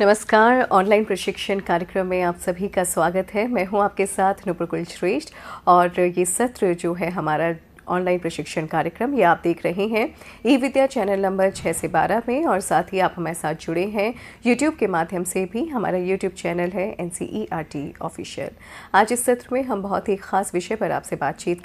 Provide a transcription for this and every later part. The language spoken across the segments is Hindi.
नमस्कार। ऑनलाइन प्रशिक्षण कार्यक्रम में आप सभी का स्वागत है। मैं हूं आपके साथ नुपुर कुलश्रेष्ठ और ये सत्र जो है हमारा ऑनलाइन प्रशिक्षण कार्यक्रम ये आप देख रहे हैं ई विद्या चैनल नंबर 6 से 12 में, और साथ ही आप हमारे साथ जुड़े हैं यूट्यूब के माध्यम से भी। हमारा यूट्यूब चैनल है NCERT ऑफिशियल। आज इस सत्र में हम बहुत ही ख़ास विषय पर आपसे बातचीत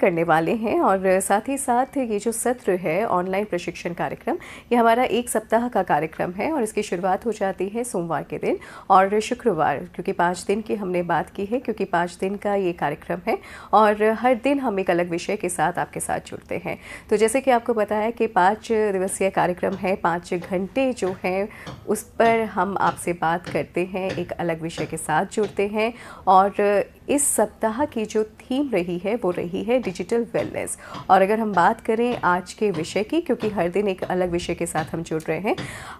करने वाले हैं और साथ ही साथ ये जो सत्र है ऑनलाइन प्रशिक्षण कार्यक्रम ये हमारा 1 सप्ताह का कार्यक्रम है और इसकी शुरुआत हो जाती है सोमवार के दिन और शुक्रवार, क्योंकि 5 दिन की हमने बात की है, क्योंकि 5 दिन का ये कार्यक्रम है और हर दिन हम एक अलग विषय के साथ आपके साथ जुड़ते हैं। तो जैसे कि आपको पता है कि 5 दिवसीय कार्यक्रम है, 5 घंटे जो हैं उस पर हम आपसे बात करते हैं, एक अलग विषय के साथ जुड़ते हैं। और इस सप्ताह की जो थीम रही है वो रही है डिजिटल वेलनेस। और अगर हम बात करें आज के विषय की, क्योंकि हर दिन एक अलग विषय के साथ हम जुड़ रहे हैं,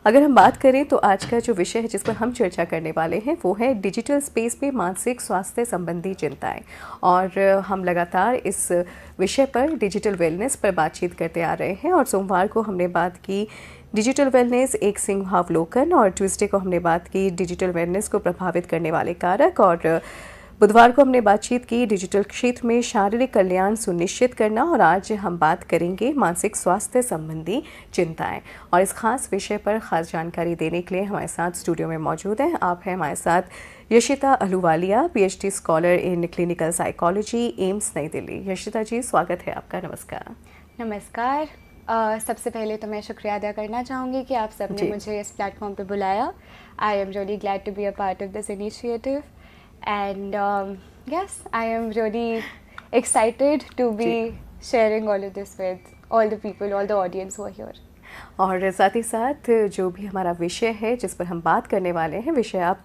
अगर हम बात करें तो आज का जो विषय है जिस पर हम चर्चा करने वाले हैं वो है डिजिटल स्पेस में मानसिक स्वास्थ्य संबंधी चिंताएं। और हम लगातार इस विषय पर डिजिटल वेलनेस पर बातचीत करते आ रहे हैं और सोमवार को हमने बात की डिजिटल वेलनेस एक सिंहावलोकन, और ट्यूसडे को हमने बात की डिजिटल वेलनेस को प्रभावित करने वाले कारक, और बुधवार को हमने बातचीत की डिजिटल क्षेत्र में शारीरिक कल्याण सुनिश्चित करना, और आज हम बात करेंगे मानसिक स्वास्थ्य संबंधी चिंताएं। और इस खास विषय पर खास जानकारी देने के लिए हमारे साथ स्टूडियो में मौजूद हैं। आप हैं हमारे साथ Yashita Ahluwalia, PhD scholar in clinical psychology, AIIMS नई दिल्ली। यशिता जी, स्वागत है आपका। नमस्कार। नमस्कार। सबसे पहले तो मैं शुक्रिया अदा करना चाहूँगी कि आप सबने मुझे इस प्लेटफॉर्म पे बुलाया। I am really glad to be a part of this initiative and yes, I am really excited to be sharing all of this with all the people, all the audience who are here. और साथ ही साथ जो भी हमारा विषय है जिस पर हम बात करने वाले हैं, विषय आप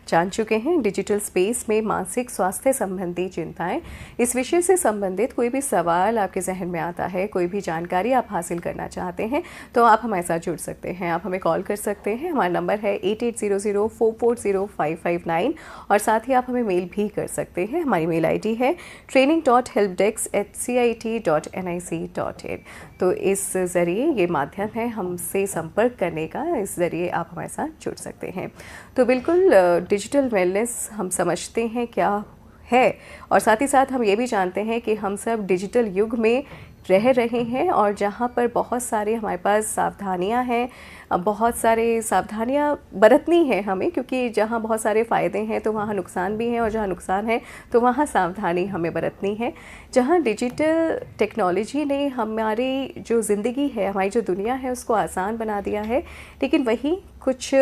जान चुके हैं, डिजिटल स्पेस में मानसिक स्वास्थ्य संबंधी चिंताएं। इस विषय से संबंधित कोई भी सवाल आपके जहन में आता है, कोई भी जानकारी आप हासिल करना चाहते हैं तो आप हमारे साथ जुड़ सकते हैं। आप हमें कॉल कर सकते हैं। हमारा नंबर है 8800440559 और साथ ही आप हमें मेल भी कर सकते हैं। हमारी मेल ID है training.helpdesk@cit.nic.in। तो इस ज़रिए ये माध्यम है हमसे संपर्क करने का, इस ज़रिए आप हमारे साथ जुड़ सकते हैं। तो बिल्कुल डिजिटल वेलनेस हम समझते हैं क्या है, और साथ ही साथ हम ये भी जानते हैं कि हम सब डिजिटल युग में रह रहे हैं और जहाँ पर बहुत सारे हमारे पास सावधानियाँ हैं, बहुत सारे सावधानियाँ बरतनी है हमें, क्योंकि जहाँ बहुत सारे फ़ायदे हैं तो वहाँ नुकसान भी हैं, और जहाँ नुकसान है तो वहाँ सावधानी हमें बरतनी है। जहाँ डिजिटल टेक्नोलॉजी ने हमारी जो ज़िंदगी है, हमारी जो दुनिया है उसको आसान बना दिया है, लेकिन वहीं कुछ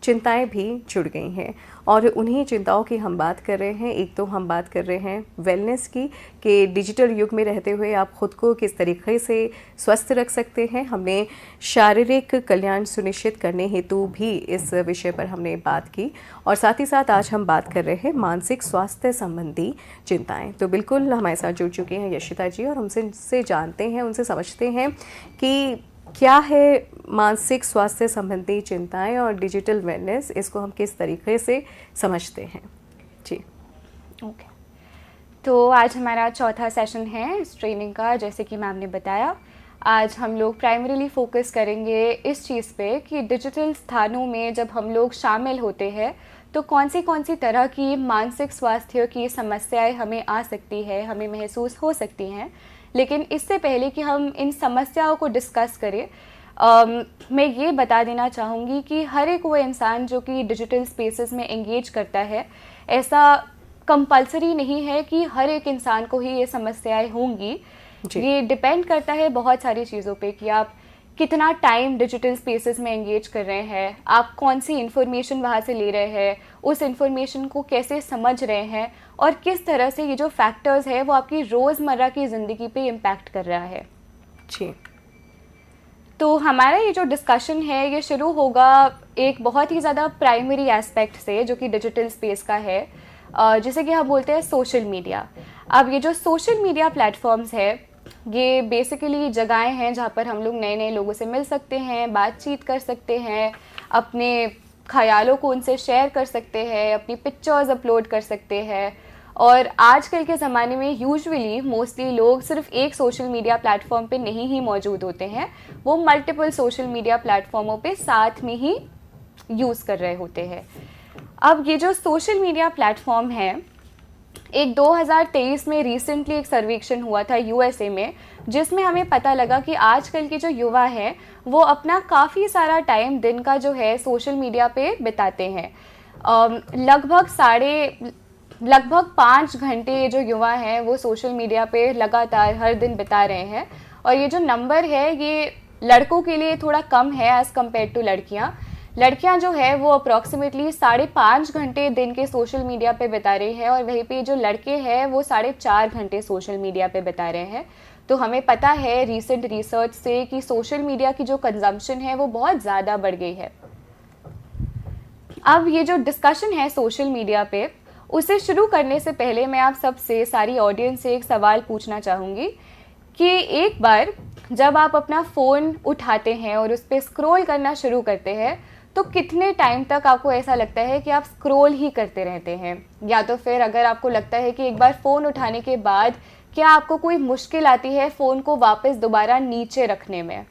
चिंताएं भी जुड़ गई हैं और उन्हीं चिंताओं की हम बात कर रहे हैं। एक तो हम बात कर रहे हैं वेलनेस की, कि डिजिटल युग में रहते हुए आप खुद को किस तरीके से स्वस्थ रख सकते हैं। हमने शारीरिक कल्याण सुनिश्चित करने हेतु भी इस विषय पर हमने बात की, और साथ ही साथ आज हम बात कर रहे हैं मानसिक स्वास्थ्य संबंधी चिंताएँ। तो बिल्कुल हमारे साथ जुड़ चुके हैं यशिता जी, और उनसे जानते हैं, उनसे समझते हैं कि क्या है मानसिक स्वास्थ्य संबंधी चिंताएं और डिजिटल वेलनेस, इसको हम किस तरीके से समझते हैं। जी ओके। तो आज हमारा चौथा सेशन है इस ट्रेनिंग का। जैसे कि मैम ने बताया, आज हम लोग प्राइमरीली फोकस करेंगे इस चीज़ पे कि डिजिटल स्थानों में जब हम लोग शामिल होते हैं तो कौन सी तरह की मानसिक स्वास्थ्य की समस्याएं हमें आ सकती है, हमें महसूस हो सकती हैं। लेकिन इससे पहले कि हम इन समस्याओं को डिस्कस करें, मैं ये बता देना चाहूँगी कि हर एक वो इंसान जो कि डिजिटल स्पेसेस में एंगेज करता है, ऐसा कंपल्सरी नहीं है कि हर एक इंसान को ही ये समस्याएं होंगी। ये डिपेंड करता है बहुत सारी चीज़ों पे कि आप कितना टाइम डिजिटल स्पेसेस में एंगेज कर रहे हैं, आप कौन सी इन्फॉर्मेशन वहाँ से ले रहे हैं, उस इन्फॉर्मेशन को कैसे समझ रहे हैं, और किस तरह से ये जो फैक्टर्स है वो आपकी रोज़मर्रा की ज़िंदगी पे इम्पैक्ट कर रहा है। जी। तो हमारा ये जो डिस्कशन है ये शुरू होगा एक बहुत ही ज़्यादा प्राइमरी एस्पेक्ट से, जो कि डिजिटल स्पेस का है, जिसे कि हम बोलते हैं सोशल मीडिया। अब ये जो सोशल मीडिया प्लेटफॉर्म्स है ये बेसिकली जगहें हैं जहाँ पर हम लोग नए नए लोगों से मिल सकते हैं, बातचीत कर सकते हैं, अपने ख्यालों को उनसे शेयर कर सकते हैं, अपनी पिक्चर्स अपलोड कर सकते हैं। और आजकल के ज़माने में यूजुअली मोस्टली लोग सिर्फ एक सोशल मीडिया प्लेटफॉर्म पे नहीं ही मौजूद होते हैं, वो मल्टीपल सोशल मीडिया प्लेटफॉर्मों पे साथ में ही यूज़ कर रहे होते हैं। अब ये जो सोशल मीडिया प्लेटफॉर्म है, एक 2023 में रिसेंटली एक सर्वेक्षण हुआ था यूएसए में, जिसमें हमें पता लगा कि आजकल के जो युवा हैं वो अपना काफ़ी सारा टाइम दिन का जो है सोशल मीडिया पे बिताते हैं। लगभग 5 घंटे जो युवा हैं वो सोशल मीडिया पे लगातार हर दिन बिता रहे हैं। और ये जो नंबर है ये लड़कों के लिए थोड़ा कम है एज़ कम्पेयर टू लड़कियां जो है वो अप्रॉक्सीमेटली 5.5 घंटे दिन के सोशल मीडिया पे बिता रही है, और वहीं पे जो लड़के हैं वो 4.5 घंटे सोशल मीडिया पे बिता रहे हैं। तो हमें पता है रीसेंट रिसर्च से कि सोशल मीडिया की जो कंजम्पशन है वो बहुत ज़्यादा बढ़ गई है। अब ये जो डिस्कशन है सोशल मीडिया पे, उसे शुरू करने से पहले मैं आप सबसे, सारी ऑडियंस से एक सवाल पूछना चाहूँगी कि एक बार जब आप अपना फ़ोन उठाते हैं और उस पर स्क्रॉल करना शुरू करते हैं तो कितने टाइम तक आपको ऐसा लगता है कि आप स्क्रॉल ही करते रहते हैं? या तो फिर अगर आपको लगता है कि एक बार फ़ोन उठाने के बाद क्या आपको कोई मुश्किल आती है फ़ोन को वापस दोबारा नीचे रखने में?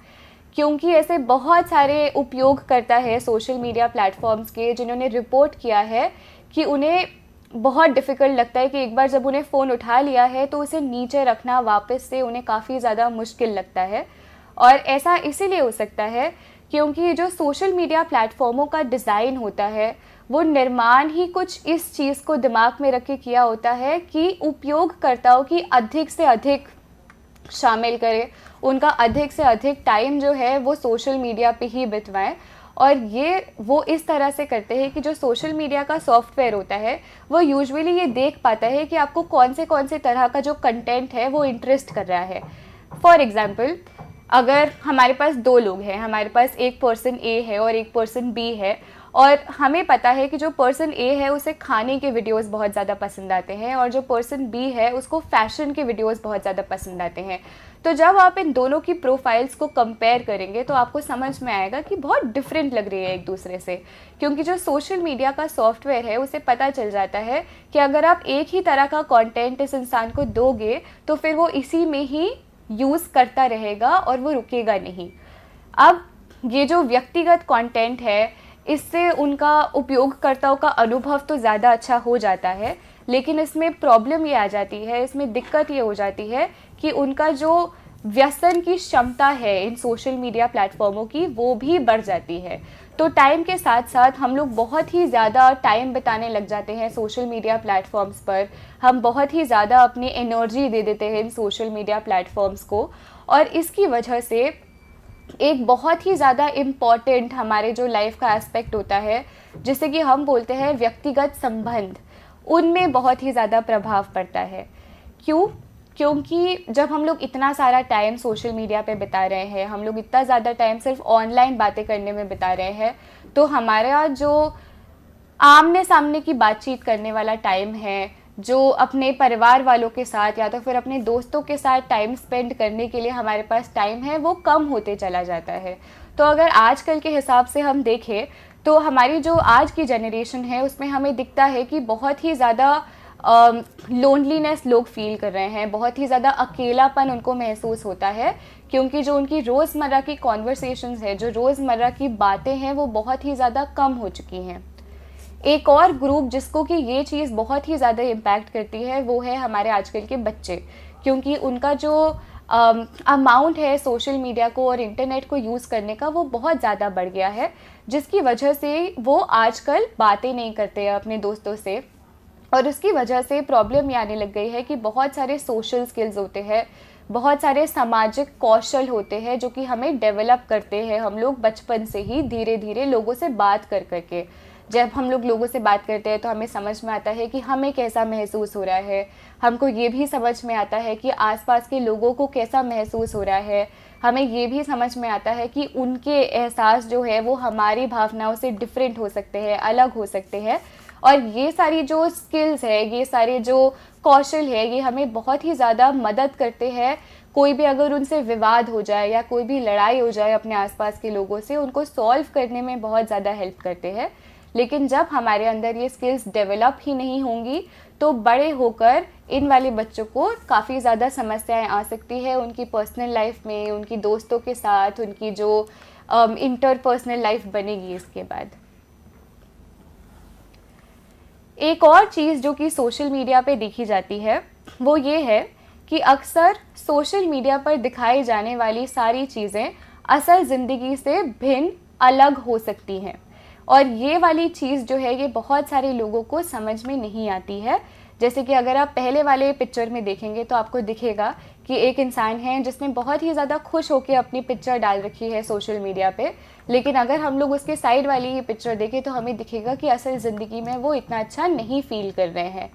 क्योंकि ऐसे बहुत सारे उपयोगकर्ता है सोशल मीडिया प्लेटफॉर्म्स के जिन्होंने रिपोर्ट किया है कि उन्हें बहुत डिफ़िकल्ट लगता है कि एक बार जब उन्हें फ़ोन उठा लिया है तो उसे नीचे रखना वापस से उन्हें काफ़ी ज़्यादा मुश्किल लगता है। और ऐसा इसीलिए हो सकता है क्योंकि जो सोशल मीडिया प्लेटफॉर्मों का डिज़ाइन होता है वो निर्माण ही कुछ इस चीज़ को दिमाग में रख के किया होता है कि उपयोगकर्ताओं की अधिक से अधिक शामिल करें, उनका अधिक से अधिक टाइम जो है वो सोशल मीडिया पे ही बितवाएं। और ये वो इस तरह से करते हैं कि जो सोशल मीडिया का सॉफ्टवेयर होता है वो यूजुअली ये देख पाता है कि आपको कौन से तरह का जो कंटेंट है वो इंटरेस्ट कर रहा है। फॉर एग्ज़ाम्पल, अगर हमारे पास 2 लोग हैं, हमारे पास एक पर्सन ए है और एक पर्सन बी है, और हमें पता है कि जो पर्सन ए है उसे खाने के वीडियोस बहुत ज़्यादा पसंद आते हैं और जो पर्सन बी है उसको फैशन के वीडियोस बहुत ज़्यादा पसंद आते हैं। तो जब आप इन दोनों की प्रोफाइल्स को कंपेयर करेंगे तो आपको समझ में आएगा कि बहुत डिफरेंट लग रही है एक दूसरे से, क्योंकि जो सोशल मीडिया का सॉफ्टवेयर है उसे पता चल जाता है कि अगर आप एक ही तरह का कंटेंट इस इंसान को दोगे तो फिर वो इसी में ही यूज़ करता रहेगा और वो रुकेगा नहीं। अब ये जो व्यक्तिगत कंटेंट है इससे उनका उपयोगकर्ताओं का अनुभव तो ज़्यादा अच्छा हो जाता है, लेकिन इसमें प्रॉब्लम ये आ जाती है, इसमें दिक्कत ये हो जाती है कि उनका जो व्यसन की क्षमता है इन सोशल मीडिया प्लेटफॉर्मों की वो भी बढ़ जाती है। तो टाइम के साथ साथ हम लोग बहुत ही ज़्यादा टाइम बिताने लग जाते हैं सोशल मीडिया प्लेटफॉर्म्स पर, हम बहुत ही ज़्यादा अपनी एनर्जी दे देते हैं इन सोशल मीडिया प्लेटफॉर्म्स को, और इसकी वजह से एक बहुत ही ज़्यादा इम्पॉर्टेंट हमारे जो लाइफ का एस्पेक्ट होता है जिसे कि हम बोलते हैं व्यक्तिगत संबंध, उनमें बहुत ही ज़्यादा प्रभाव पड़ता है। क्यों? क्योंकि जब हम लोग इतना सारा टाइम सोशल मीडिया पे बिता रहे हैं, हम लोग इतना ज़्यादा टाइम सिर्फ ऑनलाइन बातें करने में बिता रहे हैं, तो हमारा जो आमने सामने की बातचीत करने वाला टाइम है, जो अपने परिवार वालों के साथ या तो फिर अपने दोस्तों के साथ टाइम स्पेंड करने के लिए हमारे पास टाइम है, वो कम होते चला जाता है। तो अगर आजकल के हिसाब से हम देखें तो हमारी जो आज की जनरेशन है उसमें हमें दिखता है कि बहुत ही ज़्यादा लोनलीनेस लोग फील कर रहे हैं, बहुत ही ज़्यादा अकेलापन उनको महसूस होता है, क्योंकि जो उनकी रोज़मर्रा की कॉन्वर्सेशंस है, जो रोज़मर्रा की बातें हैं, वो बहुत ही ज़्यादा कम हो चुकी हैं। एक और ग्रुप जिसको कि ये चीज़ बहुत ही ज़्यादा इम्पैक्ट करती है वो है हमारे आजकल के बच्चे, क्योंकि उनका जो अमाउंट है सोशल मीडिया को और इंटरनेट को यूज़ करने का वो बहुत ज़्यादा बढ़ गया है, जिसकी वजह से वो आजकल बातें नहीं करते हैं अपने दोस्तों से, और उसकी वजह से प्रॉब्लम ये आने लग गई है कि बहुत सारे सोशल स्किल्स होते हैं, बहुत सारे सामाजिक कौशल होते हैं जो कि हमें डेवलप करते हैं हम लोग बचपन से ही, धीरे धीरे लोगों से बात कर करके। जब हम लोग लोगों से बात करते हैं तो हमें समझ में आता है कि हमें कैसा महसूस हो रहा है, हमको ये भी समझ में आता है कि आसपास के लोगों को कैसा महसूस हो रहा है, हमें ये भी समझ में आता है कि उनके एहसास जो है वो हमारी भावनाओं से डिफरेंट हो सकते हैं, अलग हो सकते हैं। और ये सारी जो स्किल्स है, ये सारे जो कौशल है, ये हमें बहुत ही ज़्यादा मदद करते हैं। कोई भी अगर उनसे विवाद हो जाए या कोई भी लड़ाई हो जाए अपने आसपास के लोगों से, उनको सॉल्व करने में बहुत ज़्यादा हेल्प करते हैं। लेकिन जब हमारे अंदर ये स्किल्स डेवलप ही नहीं होंगी तो बड़े होकर इन वाले बच्चों को काफ़ी ज़्यादा समस्याएं आ सकती है उनकी पर्सनल लाइफ में, उनकी दोस्तों के साथ, उनकी जो इंटरपर्सनल लाइफ बनेगी इसके बाद। एक और चीज़ जो कि सोशल मीडिया पे देखी जाती है वो ये है कि अक्सर सोशल मीडिया पर दिखाई जाने वाली सारी चीज़ें असल ज़िंदगी से भिन्न अलग हो सकती हैं, और ये वाली चीज़ जो है ये बहुत सारे लोगों को समझ में नहीं आती है। जैसे कि अगर आप पहले वाले पिक्चर में देखेंगे तो आपको दिखेगा कि एक इंसान है जिसने बहुत ही ज़्यादा खुश होकर अपनी पिक्चर डाल रखी है सोशल मीडिया पे, लेकिन अगर हम लोग उसके साइड वाली ही पिक्चर देखें तो हमें दिखेगा कि असल ज़िंदगी में वो इतना अच्छा नहीं फील कर रहे हैं।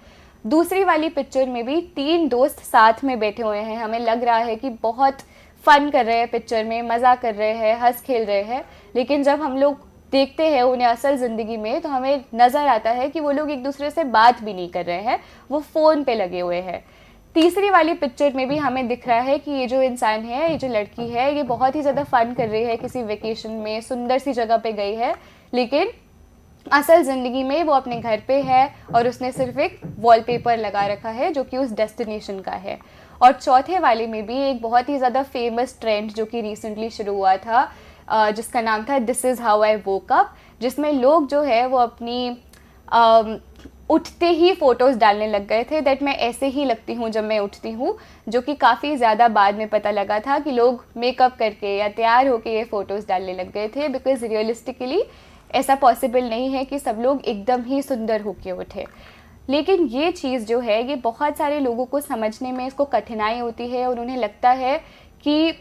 दूसरी वाली पिक्चर में भी 3 दोस्त साथ में बैठे हुए हैं, हमें लग रहा है कि बहुत फ़न कर रहे हैं, पिक्चर में मज़ा कर रहे हैं, हंस खेल रहे हैं, लेकिन जब हम लोग देखते हैं उन्हें असल ज़िंदगी में तो हमें नज़र आता है कि वो लोग एक दूसरे से बात भी नहीं कर रहे हैं, वो फ़ोन पे लगे हुए हैं। तीसरी वाली पिक्चर में भी हमें दिख रहा है कि ये जो इंसान है, ये जो लड़की है, ये बहुत ही ज़्यादा फ़न कर रही है, किसी वेकेशन में सुंदर सी जगह पे गई है, लेकिन असल ज़िंदगी में वो अपने घर पे है और उसने सिर्फ एक वॉलपेपर लगा रखा है जो कि उस डेस्टिनेशन का है। और चौथे वाले में भी एक बहुत ही ज़्यादा फेमस ट्रेंड जो कि रिसेंटली शुरू हुआ था, जिसका नाम था this is how I woke up, जिसमें लोग जो है वो अपनी उठते ही फ़ोटोज़ डालने लग गए थे, दैट मैं ऐसे ही लगती हूँ जब मैं उठती हूँ, जो कि काफ़ी ज़्यादा बाद में पता लगा था कि लोग मेकअप करके या तैयार होकर ये फ़ोटोज़ डालने लग गए थे, बिकॉज़ रियलिस्टिकली ऐसा पॉसिबल नहीं है कि सब लोग एकदम ही सुंदर होके उठे। लेकिन ये चीज़ जो है ये बहुत सारे लोगों को समझने में इसको कठिनाई होती है, और उन्हें लगता है कि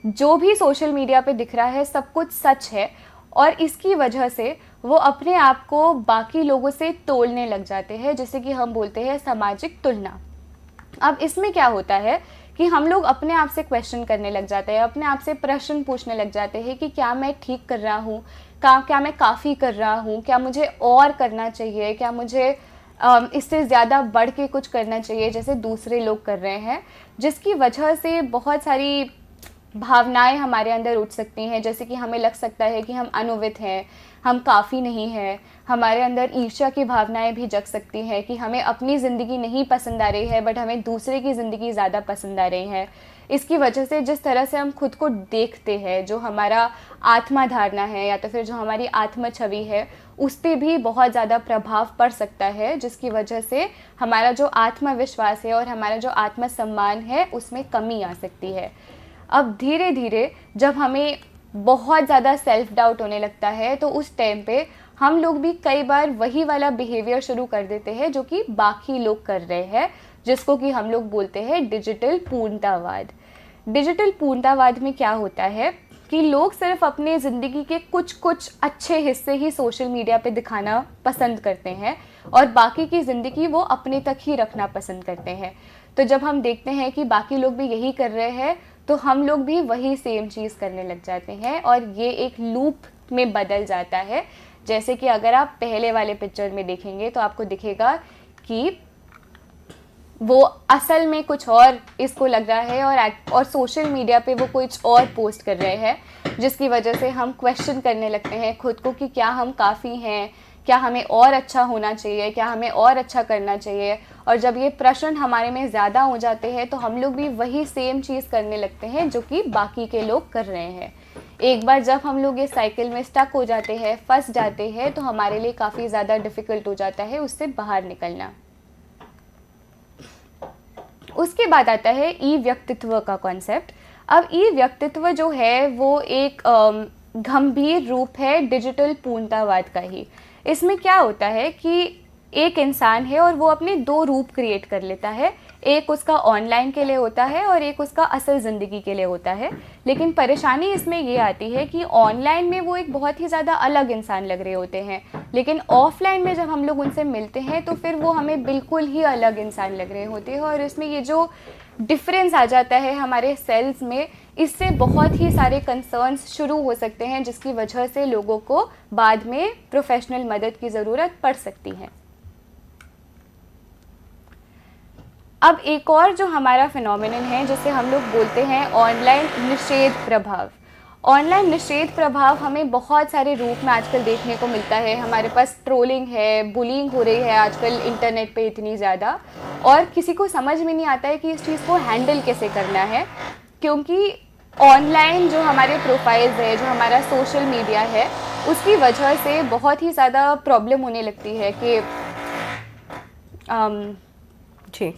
जो भी सोशल मीडिया पे दिख रहा है सब कुछ सच है, और इसकी वजह से वो अपने आप को बाकी लोगों से तोलने लग जाते हैं, जिसे कि हम बोलते हैं सामाजिक तुलना। अब इसमें क्या होता है कि हम लोग अपने आप से क्वेश्चन करने लग जाते हैं, अपने आप से प्रश्न पूछने लग जाते हैं कि क्या मैं ठीक कर रहा हूँ, क्या मैं काफ़ी कर रहा हूँ, क्या मुझे और करना चाहिए, क्या मुझे इससे ज़्यादा बढ़ के कुछ करना चाहिए जैसे दूसरे लोग कर रहे हैं, जिसकी वजह से बहुत सारी भावनाएं हमारे अंदर उठ सकती हैं। जैसे कि हमें लग सकता है कि हम अनुवित हैं, हम काफ़ी नहीं हैं, हमारे अंदर ईर्ष्या की भावनाएं भी जग सकती हैं कि हमें अपनी ज़िंदगी नहीं पसंद आ रही है बट हमें दूसरे की ज़िंदगी ज़्यादा पसंद आ रही है। इसकी वजह से जिस तरह से हम खुद को देखते हैं, जो हमारा आत्मा धारणा है या तो फिर जो हमारी आत्म छवि है, उस पर भी बहुत ज़्यादा प्रभाव पड़ सकता है, जिसकी वजह से हमारा जो आत्मविश्वास है और हमारा जो आत्मसम्मान है उसमें कमी आ सकती है। अब धीरे धीरे जब हमें बहुत ज़्यादा सेल्फ डाउट होने लगता है तो उस टाइम पे हम लोग भी कई बार वही वाला बिहेवियर शुरू कर देते हैं जो कि बाकी लोग कर रहे हैं, जिसको कि हम लोग बोलते हैं डिजिटल पूर्णतावाद। डिजिटल पूर्णतावाद में क्या होता है कि लोग सिर्फ अपने ज़िंदगी के कुछ अच्छे हिस्से ही सोशल मीडिया पे दिखाना पसंद करते हैं और बाकी की ज़िंदगी वो अपने तक ही रखना पसंद करते हैं। तो जब हम देखते हैं कि बाकी लोग भी यही कर रहे हैं तो हम लोग भी वही सेम चीज़ करने लग जाते हैं और ये एक लूप में बदल जाता है। जैसे कि अगर आप पहले वाले पिक्चर में देखेंगे तो आपको दिखेगा कि वो असल में कुछ और इसको लग रहा है और सोशल मीडिया पे वो कुछ और पोस्ट कर रहे हैं, जिसकी वजह से हम क्वेश्चन करने लगते हैं खुद को कि क्या हम काफ़ी हैं, क्या हमें और अच्छा होना चाहिए, क्या हमें और अच्छा करना चाहिए। और जब ये प्रश्न हमारे में ज़्यादा हो जाते हैं तो हम लोग भी वही सेम चीज़ करने लगते हैं जो कि बाकी के लोग कर रहे हैं। एक बार जब हम लोग इस साइकिल में स्टक हो जाते हैं, फंस जाते हैं, तो हमारे लिए काफ़ी ज़्यादा डिफ़िकल्ट हो जाता है उससे बाहर निकलना। उसके बाद आता है ई व्यक्तित्व का कॉन्सेप्ट। अब ई व्यक्तित्व जो है वो एक गंभीर रूप है डिजिटल पूर्णतावाद का ही। इसमें क्या होता है कि एक इंसान है और वो अपने 2 रूप क्रिएट कर लेता है, एक उसका ऑनलाइन के लिए होता है और एक उसका असल ज़िंदगी के लिए होता है। लेकिन परेशानी इसमें ये आती है कि ऑनलाइन में वो एक बहुत ही ज़्यादा अलग इंसान लग रहे होते हैं, लेकिन ऑफलाइन में जब हम लोग उनसे मिलते हैं तो फिर वो हमें बिल्कुल ही अलग इंसान लग रहे होते हैं। और इसमें ये जो डिफरेंस आ जाता है हमारे सेल्स में, इससे बहुत ही सारे कंसर्न्स शुरू हो सकते हैं, जिसकी वजह से लोगों को बाद में प्रोफेशनल मदद की ज़रूरत पड़ सकती है। अब एक और जो हमारा फिनोमिनन है जिसे हम लोग बोलते हैं ऑनलाइन निषेध प्रभाव। ऑनलाइन निषेध प्रभाव हमें बहुत सारे रूप में आजकल देखने को मिलता है। हमारे पास ट्रोलिंग है, बुलिंग हो रही है आजकल इंटरनेट पे इतनी ज़्यादा, और किसी को समझ में नहीं आता है कि इस चीज़ को हैंडल कैसे करना है, क्योंकि ऑनलाइन जो हमारे प्रोफाइल्स है, जो हमारा सोशल मीडिया है, उसकी वजह से बहुत ही ज़्यादा प्रॉब्लम होने लगती है कि जी।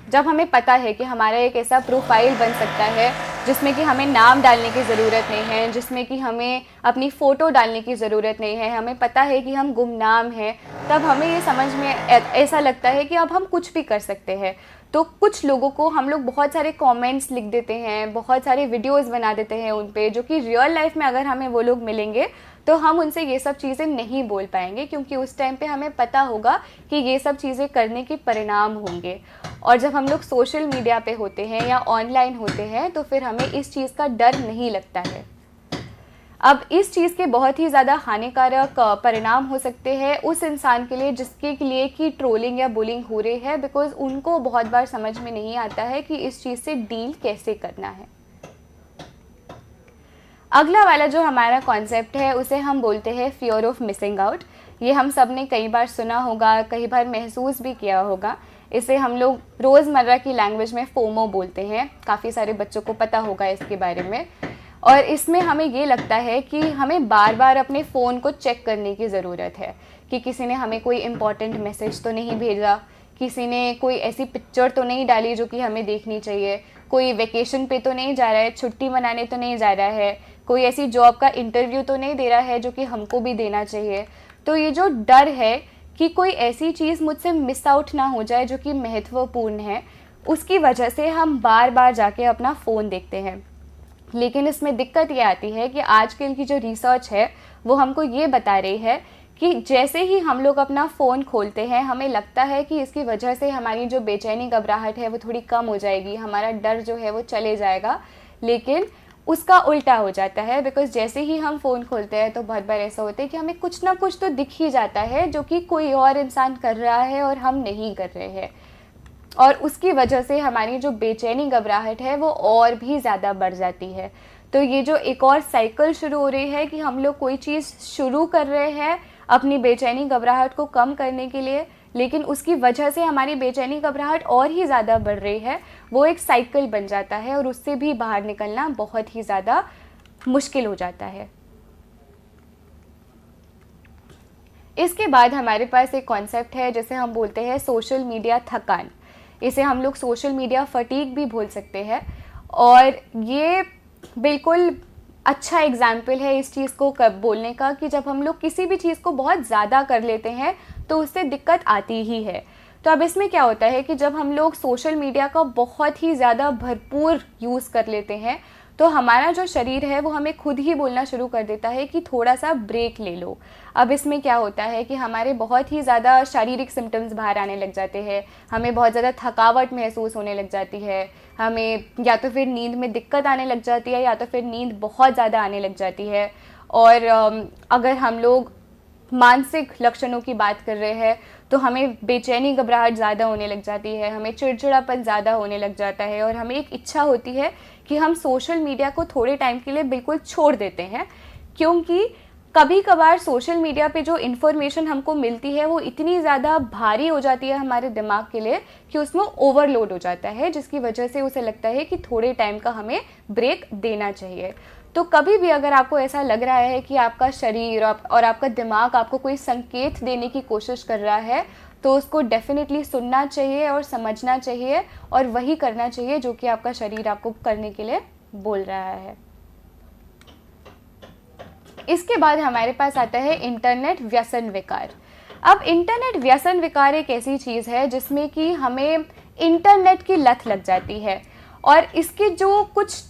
जब हमें पता है कि हमारा एक ऐसा प्रोफाइल बन सकता है जिसमें कि हमें नाम डालने की ज़रूरत नहीं है, जिसमें कि हमें अपनी फ़ोटो डालने की ज़रूरत नहीं है, हमें पता है कि हम गुमनाम हैं, तब हमें ये समझ में ऐसा लगता है कि अब हम कुछ भी कर सकते हैं। तो कुछ लोगों को हम लोग बहुत सारे कमेंट्स लिख देते हैं, बहुत सारे वीडियोस बना देते हैं उन पे, जो कि रियल लाइफ में अगर हमें वो लोग मिलेंगे तो हम उनसे ये सब चीज़ें नहीं बोल पाएंगे, क्योंकि उस टाइम पे हमें पता होगा कि ये सब चीज़ें करने के परिणाम होंगे। और जब हम लोग सोशल मीडिया पे होते हैं या ऑनलाइन होते हैं तो फिर हमें इस चीज़ का डर नहीं लगता है। अब इस चीज़ के बहुत ही ज़्यादा हानिकारक परिणाम हो सकते हैं उस इंसान के लिए जिसके लिए कि ट्रोलिंग या बुलिंग हो रही है, बिकॉज़ उनको बहुत बार समझ में नहीं आता है कि इस चीज़ से डील कैसे करना है। अगला वाला जो हमारा कॉन्सेप्ट है उसे हम बोलते हैं फियर ऑफ मिसिंग आउट। ये हम सब ने कई बार सुना होगा, कई बार महसूस भी किया होगा। इसे हम लोग रोज़मर्रा की लैंग्वेज में फोमो बोलते हैं। काफ़ी सारे बच्चों को पता होगा इसके बारे में। और इसमें हमें ये लगता है कि हमें बार बार अपने फ़ोन को चेक करने की ज़रूरत है कि किसी ने हमें कोई इम्पॉर्टेंट मैसेज तो नहीं भेजा, किसी ने कोई ऐसी पिक्चर तो नहीं डाली जो कि हमें देखनी चाहिए, कोई वेकेशन पे तो नहीं जा रहा है, छुट्टी मनाने तो नहीं जा रहा है, कोई ऐसी जॉब का इंटरव्यू तो नहीं दे रहा है जो कि हमको भी देना चाहिए। तो ये जो डर है कि कोई ऐसी चीज़ मुझसे मिस आउट ना हो जाए जो कि महत्वपूर्ण है, उसकी वजह से हम बार बार जाके अपना फ़ोन देखते हैं। लेकिन इसमें दिक्कत ये आती है कि आजकल की जो रिसर्च है वो हमको ये बता रही है कि जैसे ही हम लोग अपना फ़ोन खोलते हैं हमें लगता है कि इसकी वजह से हमारी जो बेचैनी घबराहट है वो थोड़ी कम हो जाएगी, हमारा डर जो है वो चले जाएगा। लेकिन उसका उल्टा हो जाता है, बिकॉज़ जैसे ही हम फ़ोन खोलते हैं तो बहुत बार ऐसा होता है कि हमें कुछ ना कुछ तो दिख ही जाता है जो कि कोई और इंसान कर रहा है और हम नहीं कर रहे हैं, और उसकी वजह से हमारी जो बेचैनी घबराहट है वो और भी ज़्यादा बढ़ जाती है। तो ये जो एक और साइकिल शुरू हो रही है कि हम लोग कोई चीज़ शुरू कर रहे हैं अपनी बेचैनी घबराहट को कम करने के लिए, लेकिन उसकी वजह से हमारी बेचैनी घबराहट और ही ज़्यादा बढ़ रही है, वो एक साइकिल बन जाता है और उससे भी बाहर निकलना बहुत ही ज़्यादा मुश्किल हो जाता है। इसके बाद हमारे पास एक कॉन्सेप्ट है जिसे हम बोलते हैं सोशल मीडिया थकान। इसे हम लोग सोशल मीडिया फटीग भी बोल सकते हैं, और ये बिल्कुल अच्छा एग्जाम्पल है इस चीज़ को कब बोलने का कि जब हम लोग किसी भी चीज़ को बहुत ज़्यादा कर लेते हैं तो उससे दिक्कत आती ही है। तो अब इसमें क्या होता है कि जब हम लोग सोशल मीडिया का बहुत ही ज़्यादा भरपूर यूज़ कर लेते हैं तो हमारा जो शरीर है वो हमें खुद ही बोलना शुरू कर देता है कि थोड़ा सा ब्रेक ले लो। अब इसमें क्या होता है कि हमारे बहुत ही ज़्यादा शारीरिक सिम्टम्स बाहर आने लग जाते हैं, हमें बहुत ज़्यादा थकावट महसूस होने लग जाती है, हमें या तो फिर नींद में दिक्कत आने लग जाती है या तो फिर नींद बहुत ज़्यादा आने लग जाती है। और अगर हम लोग मानसिक लक्षणों की बात कर रहे हैं तो हमें बेचैनी घबराहट ज़्यादा होने लग जाती है, हमें चिड़चिड़ापन ज़्यादा होने लग जाता है, और हमें एक इच्छा होती है कि हम सोशल मीडिया को थोड़े टाइम के लिए बिल्कुल छोड़ देते हैं, क्योंकि कभी कभार सोशल मीडिया पे जो इन्फॉर्मेशन हमको मिलती है वो इतनी ज़्यादा भारी हो जाती है हमारे दिमाग के लिए कि उसमें ओवरलोड हो जाता है, जिसकी वजह से उसे लगता है कि थोड़े टाइम का हमें ब्रेक देना चाहिए। तो कभी भी अगर आपको ऐसा लग रहा है कि आपका शरीर और आपका दिमाग आपको कोई संकेत देने की कोशिश कर रहा है तो उसको डेफिनेटली सुनना चाहिए और समझना चाहिए और वही करना चाहिए जो कि आपका शरीर आपको करने के लिए बोल रहा है। इसके बाद हमारे पास आता है इंटरनेट व्यसन विकार। अब इंटरनेट व्यसन विकार एक ऐसी चीज़ है जिसमें कि हमें इंटरनेट की लत लग जाती है, और इसके जो कुछ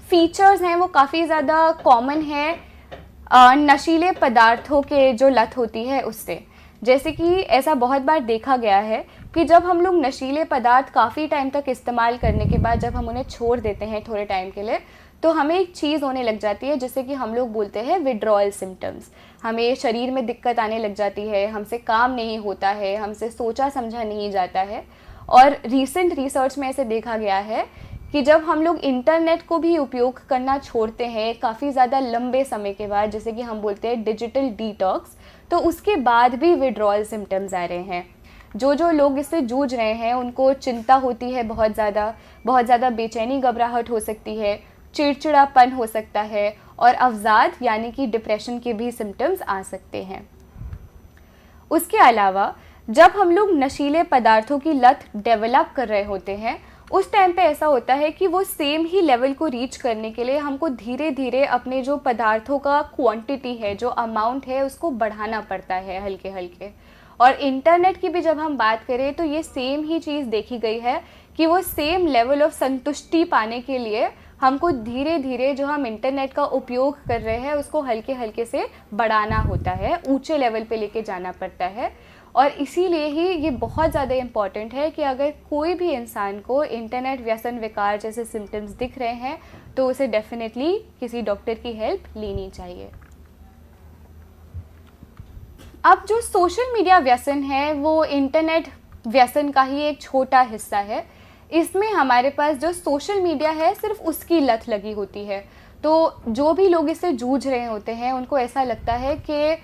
फीचर्स हैं वो काफ़ी ज़्यादा कॉमन है नशीले पदार्थों के जो लत होती है उससे। जैसे कि ऐसा बहुत बार देखा गया है कि जब हम लोग नशीले पदार्थ काफ़ी टाइम तक इस्तेमाल करने के बाद जब हम उन्हें छोड़ देते हैं थोड़े टाइम के लिए, तो हमें एक चीज़ होने लग जाती है जिसे कि हम लोग बोलते हैं विड्रॉल सिम्टम्स। हमें शरीर में दिक्कत आने लग जाती है, हमसे काम नहीं होता है, हमसे सोचा समझा नहीं जाता है। और रीसेंट रिसर्च में ऐसे देखा गया है कि जब हम लोग इंटरनेट को भी उपयोग करना छोड़ते हैं काफ़ी ज़्यादा लंबे समय के बाद, जैसे कि हम बोलते हैं डिजिटल डिटॉक्स, तो उसके बाद भी विड्रॉल सिम्टम्स आ रहे हैं। जो लोग इससे जूझ रहे हैं उनको चिंता होती है, बहुत ज़्यादा बेचैनी घबराहट हो सकती है, चिड़चिड़ापन हो सकता है, और अवसाद यानी कि डिप्रेशन के भी सिम्टम्स आ सकते हैं। उसके अलावा जब हम लोग नशीले पदार्थों की लत डेवलप कर रहे होते हैं, उस टाइम पे ऐसा होता है कि वो सेम ही लेवल को रीच करने के लिए हमको धीरे धीरे अपने जो पदार्थों का क्वांटिटी है, जो अमाउंट है, उसको बढ़ाना पड़ता है हल्के हल्के। और इंटरनेट की भी जब हम बात करें तो ये सेम ही चीज़ देखी गई है कि वो सेम लेवल ऑफ संतुष्टि पाने के लिए हमको धीरे धीरे जो हम इंटरनेट का उपयोग कर रहे हैं उसको हल्के हल्के से बढ़ाना होता है, ऊंचे लेवल पे लेके जाना पड़ता है। और इसीलिए ही ये बहुत ज़्यादा इम्पॉर्टेंट है कि अगर कोई भी इंसान को इंटरनेट व्यसन विकार जैसे सिम्टम्स दिख रहे हैं तो उसे डेफिनेटली किसी डॉक्टर की हेल्प लेनी चाहिए। अब जो सोशल मीडिया व्यसन है वो इंटरनेट व्यसन का ही एक छोटा हिस्सा है। इसमें हमारे पास जो सोशल मीडिया है सिर्फ उसकी लत लगी होती है। तो जो भी लोग इससे जूझ रहे होते हैं उनको ऐसा लगता है कि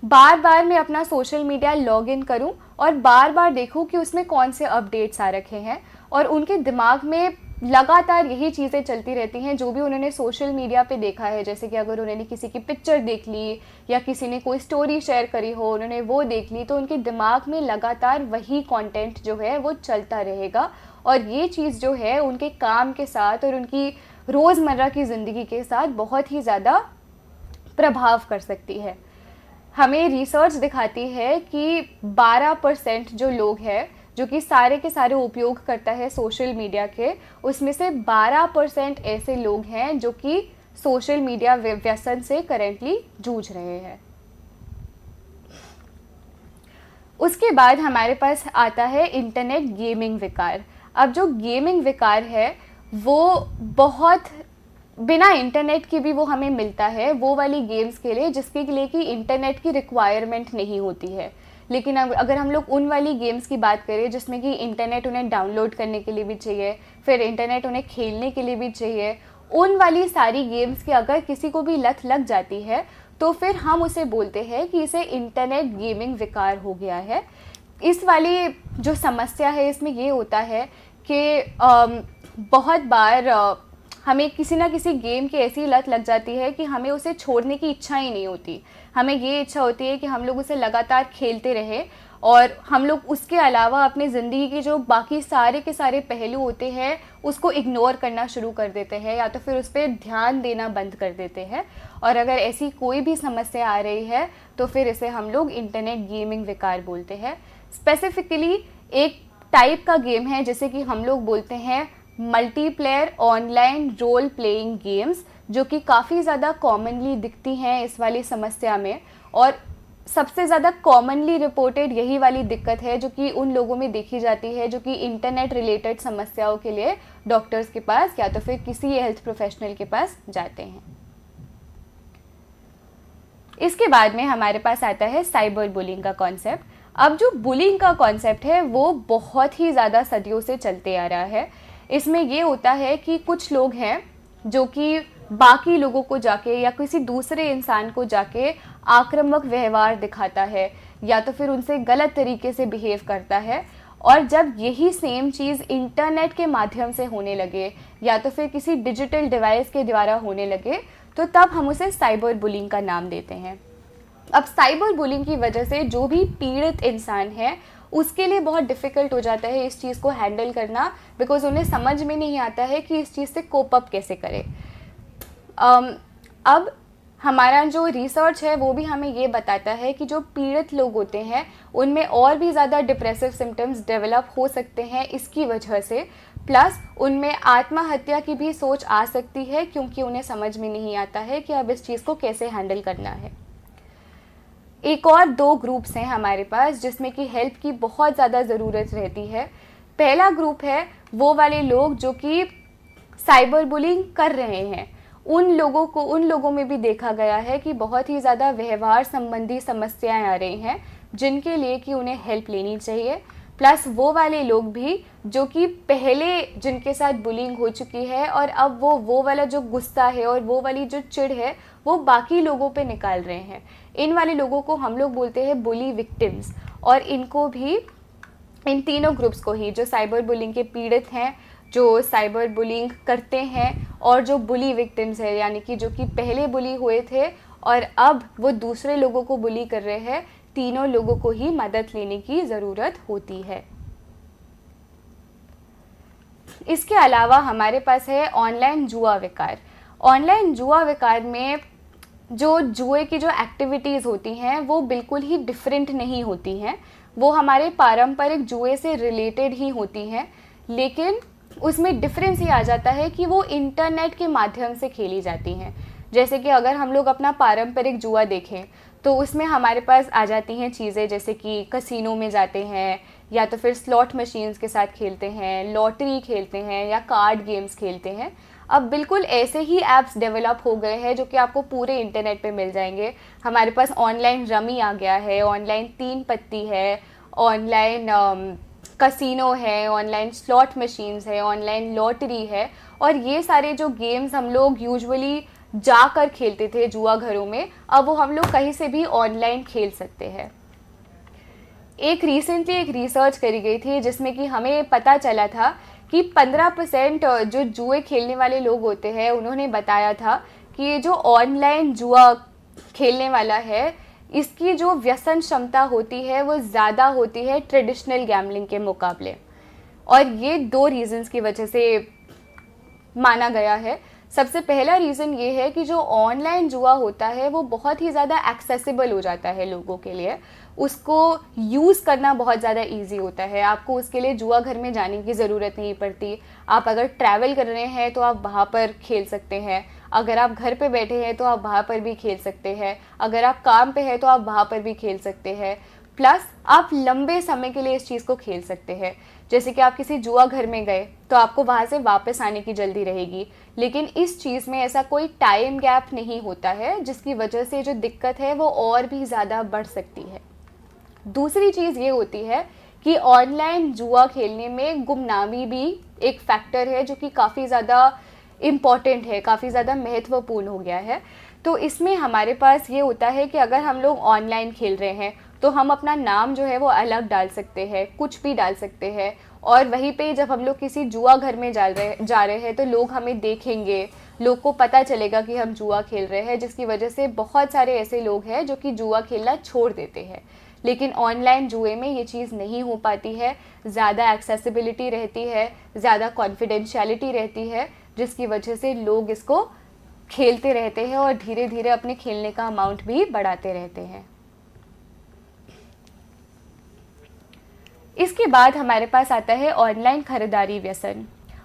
बार बार मैं अपना सोशल मीडिया लॉगिन करूं और बार बार देखूं कि उसमें कौन से अपडेट्स आ रखे हैं, और उनके दिमाग में लगातार यही चीज़ें चलती रहती हैं जो भी उन्होंने सोशल मीडिया पे देखा है। जैसे कि अगर उन्होंने किसी की पिक्चर देख ली या किसी ने कोई स्टोरी शेयर करी हो, उन्होंने वो देख ली, तो उनके दिमाग में लगातार वही कंटेंट जो है वो चलता रहेगा। और ये चीज़ जो है उनके काम के साथ और उनकी रोज़मर्रा की ज़िंदगी के साथ बहुत ही ज़्यादा प्रभाव कर सकती है। हमें रिसर्च दिखाती है कि 12% जो लोग हैं जो कि सारे के सारे उपयोग करता है सोशल मीडिया के, उसमें से 12% ऐसे लोग हैं जो कि सोशल मीडिया व्यसन से करेंटली जूझ रहे हैं। उसके बाद हमारे पास आता है इंटरनेट गेमिंग विकार। अब जो गेमिंग विकार है वो बहुत बिना इंटरनेट के भी वो हमें मिलता है, वो वाली गेम्स के लिए जिसके लिए कि इंटरनेट की रिक्वायरमेंट नहीं होती है। लेकिन अगर हम लोग उन वाली गेम्स की बात करें जिसमें कि इंटरनेट उन्हें डाउनलोड करने के लिए भी चाहिए, फिर इंटरनेट उन्हें खेलने के लिए भी चाहिए, उन वाली सारी गेम्स की अगर किसी को भी लत लग जाती है तो फिर हम उसे बोलते हैं कि इसे इंटरनेट गेमिंग विकार हो गया है। इस वाली जो समस्या है इसमें ये होता है कि बहुत बार हमें किसी ना किसी गेम की ऐसी लत लग जाती है कि हमें उसे छोड़ने की इच्छा ही नहीं होती। हमें ये इच्छा होती है कि हम लोग उसे लगातार खेलते रहें और हम लोग उसके अलावा अपनी ज़िंदगी के जो बाकी सारे के सारे पहलू होते हैं उसको इग्नोर करना शुरू कर देते हैं या तो फिर उस पर ध्यान देना बंद कर देते हैं। और अगर ऐसी कोई भी समस्या आ रही है तो फिर इसे हम लोग इंटरनेट गेमिंग विकार बोलते हैं। स्पेसिफिकली एक टाइप का गेम है जिसे कि हम लोग बोलते हैं multiplayer online role playing games, जो कि काफ़ी ज़्यादा कॉमनली दिखती हैं इस वाली समस्या में। और सबसे ज़्यादा कॉमनली रिपोर्टेड यही वाली दिक्कत है जो कि उन लोगों में देखी जाती है जो कि इंटरनेट रिलेटेड समस्याओं के लिए डॉक्टर्स के पास या तो फिर किसी हेल्थ प्रोफेशनल के पास जाते हैं। इसके बाद में हमारे पास आता है साइबर बुलिंग का कॉन्सेप्ट। अब जो बुलिंग का कॉन्सेप्ट है वो बहुत ही ज़्यादा सदियों से चलते आ रहा है। इसमें ये होता है कि कुछ लोग हैं जो कि बाकी लोगों को जाके या किसी दूसरे इंसान को जाके आक्रामक व्यवहार दिखाता है या तो फिर उनसे गलत तरीके से बिहेव करता है। और जब यही सेम चीज़ इंटरनेट के माध्यम से होने लगे या तो फिर किसी डिजिटल डिवाइस के द्वारा होने लगे तो तब हम उसे साइबर बुलिंग का नाम देते हैं। अब साइबर बुलिंग की वजह से जो भी पीड़ित इंसान है उसके लिए बहुत डिफ़िकल्ट हो जाता है इस चीज़ को हैंडल करना, बिकॉज उन्हें समझ में नहीं आता है कि इस चीज़ से कोप अप कैसे करें। अब हमारा जो रिसर्च है वो भी हमें ये बताता है कि जो पीड़ित लोग होते हैं उनमें और भी ज़्यादा डिप्रेसिव सिम्टम्स डेवलप हो सकते हैं इसकी वजह से, प्लस उनमें आत्महत्या की भी सोच आ सकती है क्योंकि उन्हें समझ में नहीं आता है कि अब इस चीज़ को कैसे हैंडल करना है। एक और 2 ग्रुप्स हैं हमारे पास जिसमें कि हेल्प की बहुत ज़्यादा ज़रूरत रहती है। पहला ग्रुप है वो वाले लोग जो कि साइबर बुलिंग कर रहे हैं। उन लोगों में भी देखा गया है कि बहुत ही ज़्यादा व्यवहार संबंधी समस्याएं आ रही हैं जिनके लिए कि उन्हें हेल्प लेनी चाहिए। प्लस वो वाले लोग भी जो कि पहले जिनके साथ बुलिंग हो चुकी है और अब वो वाला जो गुस्सा है और वो वाली जो चिढ़ है वो बाकी लोगों पे निकाल रहे हैं। इन वाले लोगों को हम लोग बोलते हैं बुली विक्टिम्स। और इनको भी, इन तीनों ग्रुप्स को ही, जो साइबर बुलिंग के पीड़ित हैं, जो साइबर बुलिंग करते हैं और जो बुली विक्टिम्स है यानी कि जो कि पहले बुली हुए थे और अब वो दूसरे लोगों को बुली कर रहे हैं, तीनों लोगों को ही मदद लेने की ज़रूरत होती है। इसके अलावा हमारे पास है ऑनलाइन जुआ विकार। ऑनलाइन जुआ विकार में जो जुए की जो एक्टिविटीज़ होती हैं वो बिल्कुल ही डिफरेंट नहीं होती हैं, वो हमारे पारंपरिक जुए से रिलेटेड ही होती हैं, लेकिन उसमें डिफरेंस ये आ जाता है कि वो इंटरनेट के माध्यम से खेली जाती हैं। जैसे कि अगर हम लोग अपना पारंपरिक जुआ देखें तो उसमें हमारे पास आ जाती हैं चीज़ें जैसे कि कसिनो में जाते हैं, या तो फिर स्लॉट मशीन्स के साथ खेलते हैं, लॉटरी खेलते हैं, या कार्ड गेम्स खेलते हैं। अब बिल्कुल ऐसे ही ऐप्स डेवलप हो गए हैं जो कि आपको पूरे इंटरनेट पे मिल जाएंगे। हमारे पास ऑनलाइन रमी आ गया है, ऑनलाइन तीन पत्ती है, ऑनलाइन कसिनो है, ऑनलाइन स्लॉट मशीन्स है, ऑनलाइन लॉटरी है। और ये सारे जो गेम्स हम लोग यूजुअली जाकर खेलते थे जुआ घरों में, अब वो हम लोग कहीं से भी ऑनलाइन खेल सकते हैं। रिसेंटली एक रिसर्च करी गई थी जिसमें कि हमें पता चला था कि 15% जो जुए खेलने वाले लोग होते हैं, उन्होंने बताया था कि ये जो ऑनलाइन जुआ खेलने वाला है, इसकी जो व्यसन क्षमता होती है वो ज़्यादा होती है ट्रेडिशनल गैम्बलिंग के मुकाबले। और ये 2 रीज़न्स की वजह से माना गया है। सबसे पहला रीज़न ये है कि जो ऑनलाइन जुआ होता है वो बहुत ही ज़्यादा एक्सेसिबल हो जाता है लोगों के लिए, उसको यूज़ करना बहुत ज़्यादा इजी होता है। आपको उसके लिए जुआ घर में जाने की ज़रूरत नहीं पड़ती। आप अगर ट्रैवल कर रहे हैं तो आप वहाँ पर खेल सकते हैं, अगर आप घर पे बैठे हैं तो आप वहाँ पर भी खेल सकते हैं, अगर आप काम पे हैं तो आप वहाँ पर भी खेल सकते हैं। प्लस आप लंबे समय के लिए इस चीज़ को खेल सकते हैं। जैसे कि आप किसी जुआ घर में गए तो आपको वहाँ से वापस आने की जल्दी रहेगी, लेकिन इस चीज़ में ऐसा कोई टाइम गैप नहीं होता है, जिसकी वजह से जो दिक्कत है वो और भी ज़्यादा बढ़ सकती है। दूसरी चीज़ ये होती है कि ऑनलाइन जुआ खेलने में गुमनामी भी एक फैक्टर है जो कि काफ़ी ज़्यादा इम्पॉर्टेंट है, काफ़ी ज़्यादा महत्वपूर्ण हो गया है। तो इसमें हमारे पास ये होता है कि अगर हम लोग ऑनलाइन खेल रहे हैं तो हम अपना नाम जो है वो अलग डाल सकते हैं, कुछ भी डाल सकते हैं, और वहीं पे जब हम लोग किसी जुआ घर में जा रहे हैं तो लोग हमें देखेंगे, लोग को पता चलेगा कि हम जुआ खेल रहे हैं, जिसकी वजह से बहुत सारे ऐसे लोग हैं जो कि जुआ खेलना छोड़ देते हैं। लेकिन ऑनलाइन जुए में ये चीज़ नहीं हो पाती है, ज़्यादा एक्सेसिबिलिटी रहती है, ज़्यादा कॉन्फिडेंशियलिटी रहती है, जिसकी वजह से लोग इसको खेलते रहते हैं और धीरे धीरे अपने खेलने का अमाउंट भी बढ़ाते रहते हैं। इसके बाद हमारे पास आता है ऑनलाइन खरीदारी व्यसन।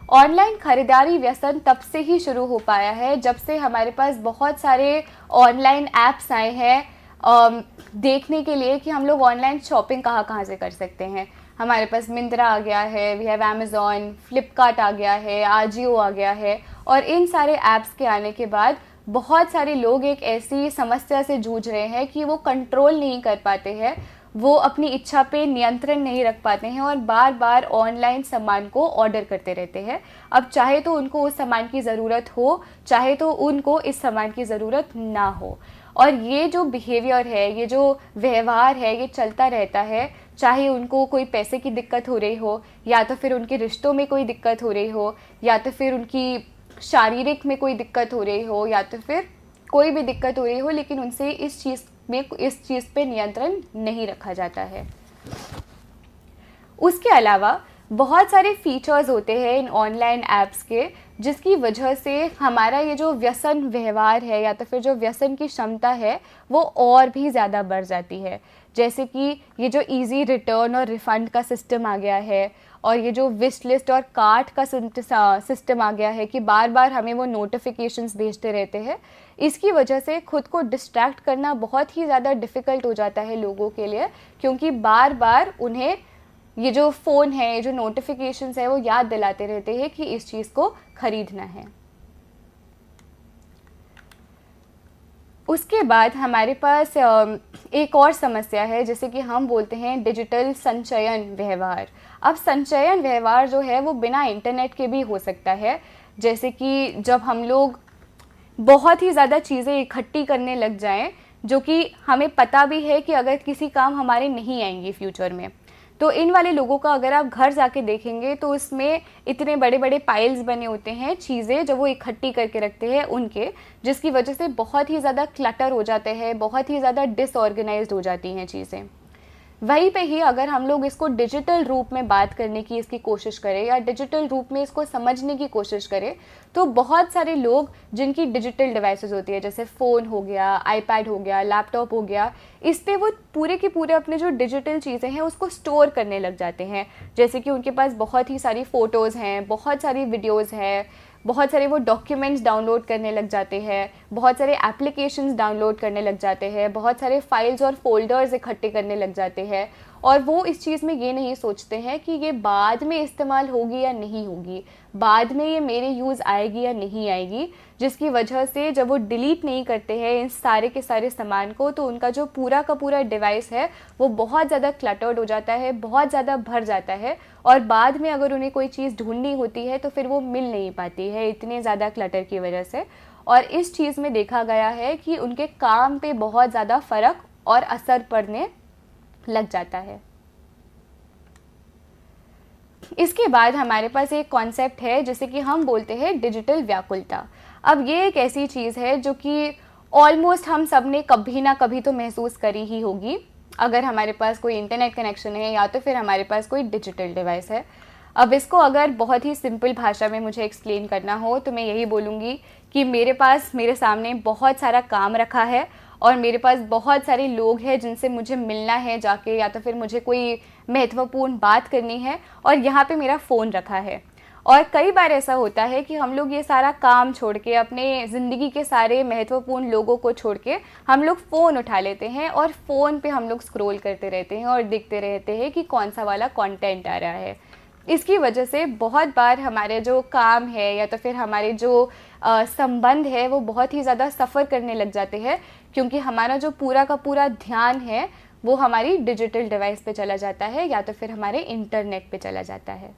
ऑनलाइन खरीदारी व्यसन तब से ही शुरू हो पाया है जब से हमारे पास बहुत सारे ऑनलाइन ऐप्स आए हैं देखने के लिए कि हम लोग ऑनलाइन शॉपिंग कहाँ से कर सकते हैं। हमारे पास मिंत्रा आ गया है, वी हैव अमेज़ॉन, फ्लिपकार्ट आ गया है, आजियो आ गया है। और इन सारे ऐप्स के आने के बाद बहुत सारे लोग एक ऐसी समस्या से जूझ रहे हैं कि वो कंट्रोल नहीं कर पाते हैं, वो अपनी इच्छा पे नियंत्रण नहीं रख पाते हैं और बार बार ऑनलाइन सामान को ऑर्डर करते रहते हैं। अब चाहे तो उनको उस सामान की ज़रूरत हो, चाहे तो उनको इस सामान की ज़रूरत ना हो। और ये जो बिहेवियर है, ये जो व्यवहार है, ये चलता रहता है, चाहे उनको कोई पैसे की दिक्कत हो रही हो, या तो फिर उनके रिश्तों में कोई दिक्कत हो रही हो, या तो फिर उनकी शारीरिक में कोई दिक्कत हो रही हो, या तो फिर कोई भी दिक्कत हो रही हो, लेकिन उनसे इस चीज़ पे नियंत्रण नहीं रखा जाता है। उसके अलावा बहुत सारे फीचर्स होते हैं इन ऑनलाइन ऐप्स के, जिसकी वजह से हमारा ये जो व्यसन व्यवहार है या तो फिर जो व्यसन की क्षमता है वो और भी ज़्यादा बढ़ जाती है। जैसे कि ये जो इजी रिटर्न और रिफ़ंड का सिस्टम आ गया है, और ये जो विश लिस्ट और कार्ट का सिस्टम आ गया है कि बार बार हमें वो नोटिफिकेशंस भेजते रहते हैं। इसकी वजह से खुद को डिस्ट्रैक्ट करना बहुत ही ज़्यादा डिफ़िकल्ट हो जाता है लोगों के लिए, क्योंकि बार बार उन्हें ये जो फ़ोन है, जो नोटिफिकेशंस है, वो याद दिलाते रहते हैं कि इस चीज़ को ख़रीदना है। उसके बाद हमारे पास एक और समस्या है जिसे कि हम बोलते हैं डिजिटल संचयन व्यवहार। अब संचयन व्यवहार जो है वो बिना इंटरनेट के भी हो सकता है। जैसे कि जब हम लोग बहुत ही ज़्यादा चीज़ें इकट्ठी करने लग जाएं, जो कि हमें पता भी है कि अगर किसी काम हमारे नहीं आएंगी फ्यूचर में, तो इन वाले लोगों का अगर आप घर जाके देखेंगे तो उसमें इतने बड़े बड़े पाइल्स बने होते हैं, चीज़ें जो वो इकट्ठी करके रखते हैं उनके, जिसकी वजह से बहुत ही ज़्यादा क्लटर हो जाते हैं, बहुत ही ज़्यादा डिसऑर्गेनाइज्ड हो जाती हैं चीज़ें। वहीं पे ही अगर हम लोग इसको डिजिटल रूप में बात करने की इसकी कोशिश करें या डिजिटल रूप में इसको समझने की कोशिश करें, तो बहुत सारे लोग जिनकी डिजिटल डिवाइसेस होती है, जैसे फ़ोन हो गया, आईपैड हो गया, लैपटॉप हो गया, इस पे वो पूरे के पूरे अपने जो डिजिटल चीज़ें हैं उसको स्टोर करने लग जाते हैं। जैसे कि उनके पास बहुत ही सारी फ़ोटोज़ हैं, बहुत सारी वीडियोज़ हैं, बहुत सारे वो डॉक्यूमेंट्स डाउनलोड करने लग जाते हैं, बहुत सारे एप्लीकेशंस डाउनलोड करने लग जाते हैं, बहुत सारे फाइल्स और फोल्डर्स इकट्ठे करने लग जाते हैं, और वो इस चीज़ में ये नहीं सोचते हैं कि ये बाद में इस्तेमाल होगी या नहीं होगी, बाद में ये मेरे यूज़ आएगी या नहीं आएगी, जिसकी वजह से जब वो डिलीट नहीं करते हैं इन सारे के सारे सामान को, तो उनका जो पूरा का पूरा डिवाइस है वो बहुत ज़्यादा क्लटर्ड हो जाता है, बहुत ज़्यादा भर जाता है, और बाद में अगर उन्हें कोई चीज़ ढूंढनी होती है तो फिर वो मिल नहीं पाती है इतने ज़्यादा क्लटर की वजह से। और इस चीज़ में देखा गया है कि उनके काम पे बहुत ज़्यादा फ़र्क और असर पड़ने लग जाता है। इसके बाद हमारे पास एक कॉन्सेप्ट है जिसे कि हम बोलते हैं डिजिटल व्याकुलता। अब ये एक ऐसी चीज़ है जो कि ऑलमोस्ट हम सब ने कभी ना कभी तो महसूस करी ही होगी, अगर हमारे पास कोई इंटरनेट कनेक्शन है या तो फिर हमारे पास कोई डिजिटल डिवाइस है। अब इसको अगर बहुत ही सिंपल भाषा में मुझे एक्सप्लेन करना हो तो मैं यही बोलूँगी कि मेरे सामने बहुत सारा काम रखा है और मेरे पास बहुत सारे लोग हैं जिनसे मुझे मिलना है जाके, या तो फिर मुझे कोई महत्वपूर्ण बात करनी है, और यहाँ पे मेरा फ़ोन रखा है। और कई बार ऐसा होता है कि हम लोग ये सारा काम छोड़ के, अपने ज़िंदगी के सारे महत्वपूर्ण लोगों को छोड़ के हम लोग फ़ोन उठा लेते हैं और फ़ोन पे हम लोग स्क्रॉल करते रहते हैं और देखते रहते हैं कि कौन सा वाला कंटेंट आ रहा है। इसकी वजह से बहुत बार हमारे जो काम है या तो फिर हमारे जो संबंध है वो बहुत ही ज़्यादा सफ़र करने लग जाते हैं, क्योंकि हमारा जो पूरा का पूरा ध्यान है वो हमारी डिजिटल डिवाइस पे चला जाता है या तो फिर हमारे इंटरनेट पे चला जाता है।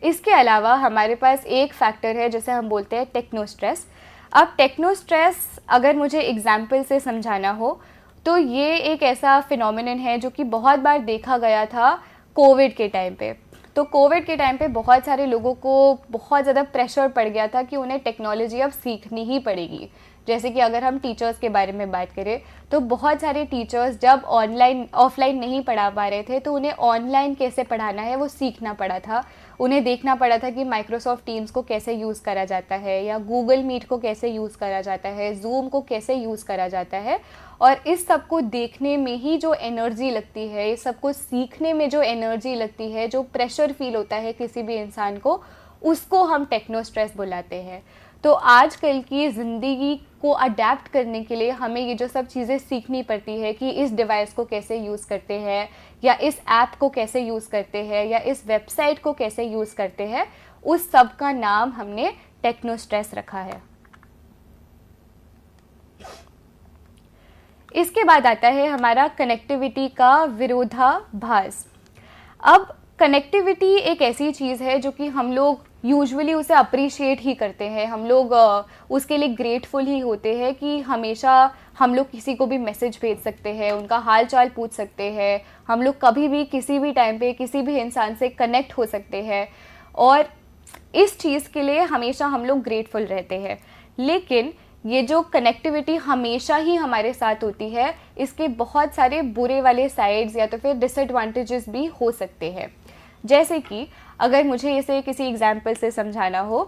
इसके अलावा हमारे पास एक फैक्टर है जिसे हम बोलते हैं टेक्नो स्ट्रेस। अब टेक्नो स्ट्रेस अगर मुझे एग्जाम्पल से समझाना हो तो ये एक ऐसा फिनोमिनन है जो कि बहुत बार देखा गया था कोविड के टाइम पे। तो कोविड के टाइम पे बहुत सारे लोगों को बहुत ज़्यादा प्रेशर पड़ गया था कि उन्हें टेक्नोलॉजी अब सीखनी ही पड़ेगी। जैसे कि अगर हम टीचर्स के बारे में बात करें तो बहुत सारे टीचर्स जब ऑफलाइन नहीं पढ़ा पा रहे थे तो उन्हें ऑनलाइन कैसे पढ़ाना है वो सीखना पड़ा था। उन्हें देखना पड़ा था कि माइक्रोसॉफ्ट टीम्स को कैसे यूज़ करा जाता है या गूगल मीट को कैसे यूज़ करा जाता है, जूम को कैसे यूज़ करा जाता है। और इस सब को देखने में ही जो एनर्जी लगती है, इस सब को सीखने में जो एनर्जी लगती है, जो प्रेशर फील होता है किसी भी इंसान को, उसको हम टेक्नो स्ट्रेस बुलाते हैं। तो आजकल की ज़िंदगी को अडेप्ट करने के लिए हमें ये जो सब चीज़ें सीखनी पड़ती है कि इस डिवाइस को कैसे यूज़ करते हैं या इस ऐप को कैसे यूज़ करते हैं या इस वेबसाइट को कैसे यूज़ करते हैं, उस सब का नाम हमने टेक्नो स्ट्रेस रखा है। इसके बाद आता है हमारा कनेक्टिविटी का विरोधाभास। अब कनेक्टिविटी एक ऐसी चीज़ है जो कि हम लोग यूजुअली उसे अप्रिशिएट ही करते हैं, हम लोग उसके लिए ग्रेटफुल ही होते हैं कि हमेशा हम लोग किसी को भी मैसेज भेज सकते हैं, उनका हाल चाल पूछ सकते हैं, हम लोग कभी भी किसी भी टाइम पे किसी भी इंसान से कनेक्ट हो सकते हैं, और इस चीज़ के लिए हमेशा हम लोग ग्रेटफुल रहते हैं। लेकिन ये जो कनेक्टिविटी हमेशा ही हमारे साथ होती है, इसके बहुत सारे बुरे वाले साइड्स या तो फिर डिसएडवांटेजेस भी हो सकते हैं। जैसे कि अगर मुझे इसे किसी एग्जाम्पल से समझाना हो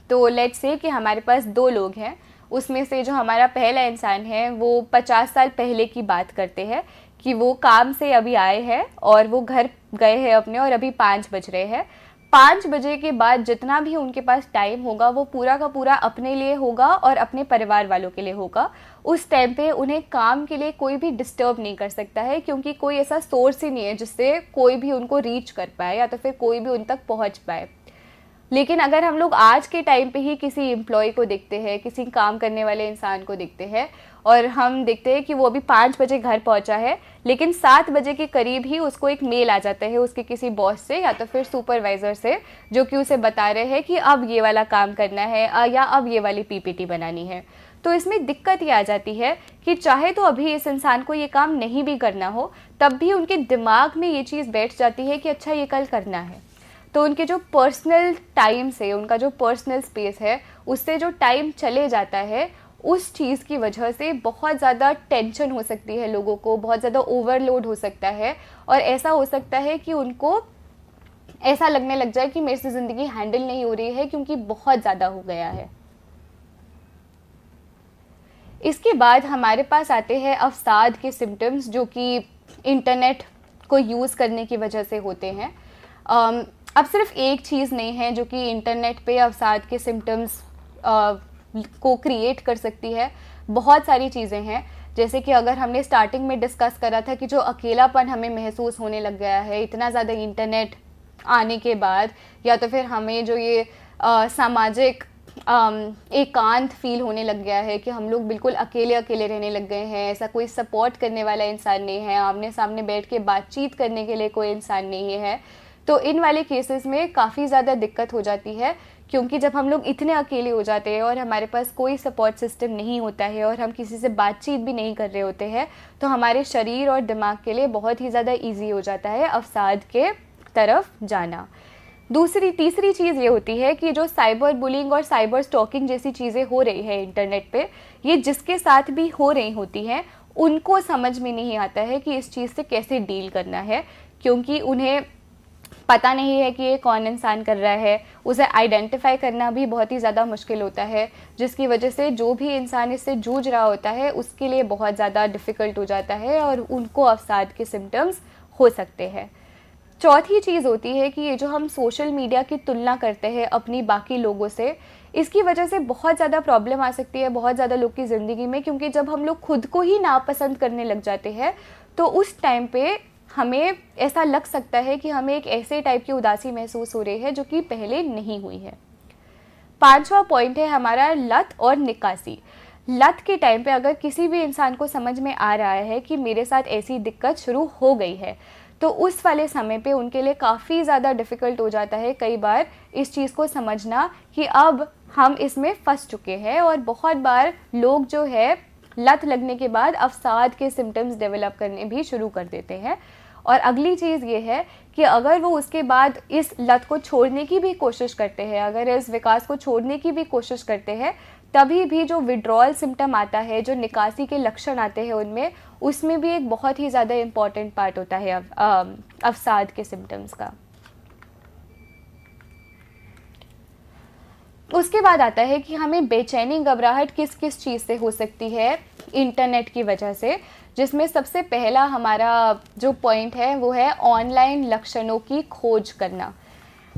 तो लेट्स से कि हमारे पास दो लोग हैं, उसमें से जो हमारा पहला इंसान है वो 50 साल पहले की बात करते हैं कि वो काम से अभी आए हैं और वो घर गए हैं अपने और अभी 5 बज रहे हैं। 5 बजे के बाद जितना भी उनके पास टाइम होगा वो पूरा का पूरा अपने लिए होगा और अपने परिवार वालों के लिए होगा। उस टाइम पे उन्हें काम के लिए कोई भी डिस्टर्ब नहीं कर सकता है, क्योंकि कोई ऐसा सोर्स ही नहीं है जिससे कोई भी उनको रीच कर पाए या तो फिर कोई भी उन तक पहुंच पाए। लेकिन अगर हम लोग आज के टाइम पे ही किसी एम्प्लॉय को देखते हैं, किसी काम करने वाले इंसान को देखते हैं और हम देखते हैं कि वो अभी 5 बजे घर पहुंचा है, लेकिन 7 बजे के करीब ही उसको एक मेल आ जाता है उसके किसी बॉस से या तो फिर सुपरवाइज़र से, जो कि उसे बता रहे हैं कि अब ये वाला काम करना है या अब ये वाली पीपीटी बनानी है। तो इसमें दिक्कत ये आ जाती है कि चाहे तो अभी इस इंसान को ये काम नहीं भी करना हो, तब भी उनके दिमाग में ये चीज़ बैठ जाती है कि अच्छा ये कल करना है। तो उनके जो पर्सनल टाइम से, उनका जो पर्सनल स्पेस है, उससे जो टाइम चले जाता है, उस चीज़ की वजह से बहुत ज़्यादा टेंशन हो सकती है लोगों को, बहुत ज़्यादा ओवरलोड हो सकता है, और ऐसा हो सकता है कि उनको ऐसा लगने लग जाए कि मेरे से ज़िंदगी हैंडल नहीं हो रही है क्योंकि बहुत ज़्यादा हो गया है। इसके बाद हमारे पास आते हैं अवसाद के सिम्टम्स, जो कि इंटरनेट को यूज़ करने की वजह से होते हैं। अब सिर्फ एक चीज़ नहीं है जो कि इंटरनेट पे अवसाद के सिम्टम्स को क्रिएट कर सकती है, बहुत सारी चीज़ें हैं। जैसे कि अगर हमने स्टार्टिंग में डिस्कस करा था कि जो अकेलापन हमें महसूस होने लग गया है इतना ज़्यादा इंटरनेट आने के बाद, या तो फिर हमें जो ये सामाजिक एकांत फील होने लग गया है कि हम लोग बिल्कुल अकेले अकेले रहने लग गए हैं, ऐसा कोई सपोर्ट करने वाला इंसान नहीं है, आमने सामने बैठ के बातचीत करने के लिए कोई इंसान नहीं है, तो इन वाले केसेस में काफ़ी ज़्यादा दिक्कत हो जाती है। क्योंकि जब हम लोग इतने अकेले हो जाते हैं और हमारे पास कोई सपोर्ट सिस्टम नहीं होता है और हम किसी से बातचीत भी नहीं कर रहे होते हैं, तो हमारे शरीर और दिमाग के लिए बहुत ही ज़्यादा ईजी हो जाता है अवसाद के तरफ जाना। तीसरी चीज़ ये होती है कि जो साइबर बुलिंग और साइबर स्टॉकिंग जैसी चीज़ें हो रही है इंटरनेट पे, ये जिसके साथ भी हो रही होती हैं उनको समझ में नहीं आता है कि इस चीज़ से कैसे डील करना है, क्योंकि उन्हें पता नहीं है कि ये कौन इंसान कर रहा है। उसे आइडेंटिफाई करना भी बहुत ही ज़्यादा मुश्किल होता है, जिसकी वजह से जो भी इंसान इससे जूझ रहा होता है उसके लिए बहुत ज़्यादा डिफ़िकल्ट हो जाता है और उनको अवसाद के सिम्टम्स हो सकते हैं। चौथी चीज़ होती है कि ये जो हम सोशल मीडिया की तुलना करते हैं अपनी बाकी लोगों से, इसकी वजह से बहुत ज़्यादा प्रॉब्लम आ सकती है बहुत ज़्यादा लोग की ज़िंदगी में, क्योंकि जब हम लोग खुद को ही नापसंद करने लग जाते हैं तो उस टाइम पे हमें ऐसा लग सकता है कि हमें एक ऐसे टाइप की उदासी महसूस हो रही है जो कि पहले नहीं हुई है। 5वां पॉइंट है हमारा लत और निकासी। लत के टाइम पे अगर किसी भी इंसान को समझ में आ रहा है कि मेरे साथ ऐसी दिक्कत शुरू हो गई है, तो उस वाले समय पे उनके लिए काफ़ी ज़्यादा डिफ़िकल्ट हो जाता है कई बार इस चीज़ को समझना कि अब हम इसमें फंस चुके हैं। और बहुत बार लोग जो है लत लगने के बाद अवसाद के सिम्टम्स डेवलप करने भी शुरू कर देते हैं। और अगली चीज़ ये है कि अगर वो उसके बाद इस लत को छोड़ने की भी कोशिश करते हैं, अगर इस विकास को छोड़ने की भी कोशिश करते हैं, तभी भी जो विड्रॉल सिम्टम आता है, जो निकासी के लक्षण आते हैं उनमें, उसमें भी एक बहुत ही ज़्यादा इम्पॉर्टेंट पार्ट होता है अवसाद के सिम्टम्स का। उसके बाद आता है कि हमें बेचैनी घबराहट किस किस चीज़ से हो सकती है इंटरनेट की वजह से, जिसमें सबसे पहला हमारा जो पॉइंट है वो है ऑनलाइन लक्षणों की खोज करना।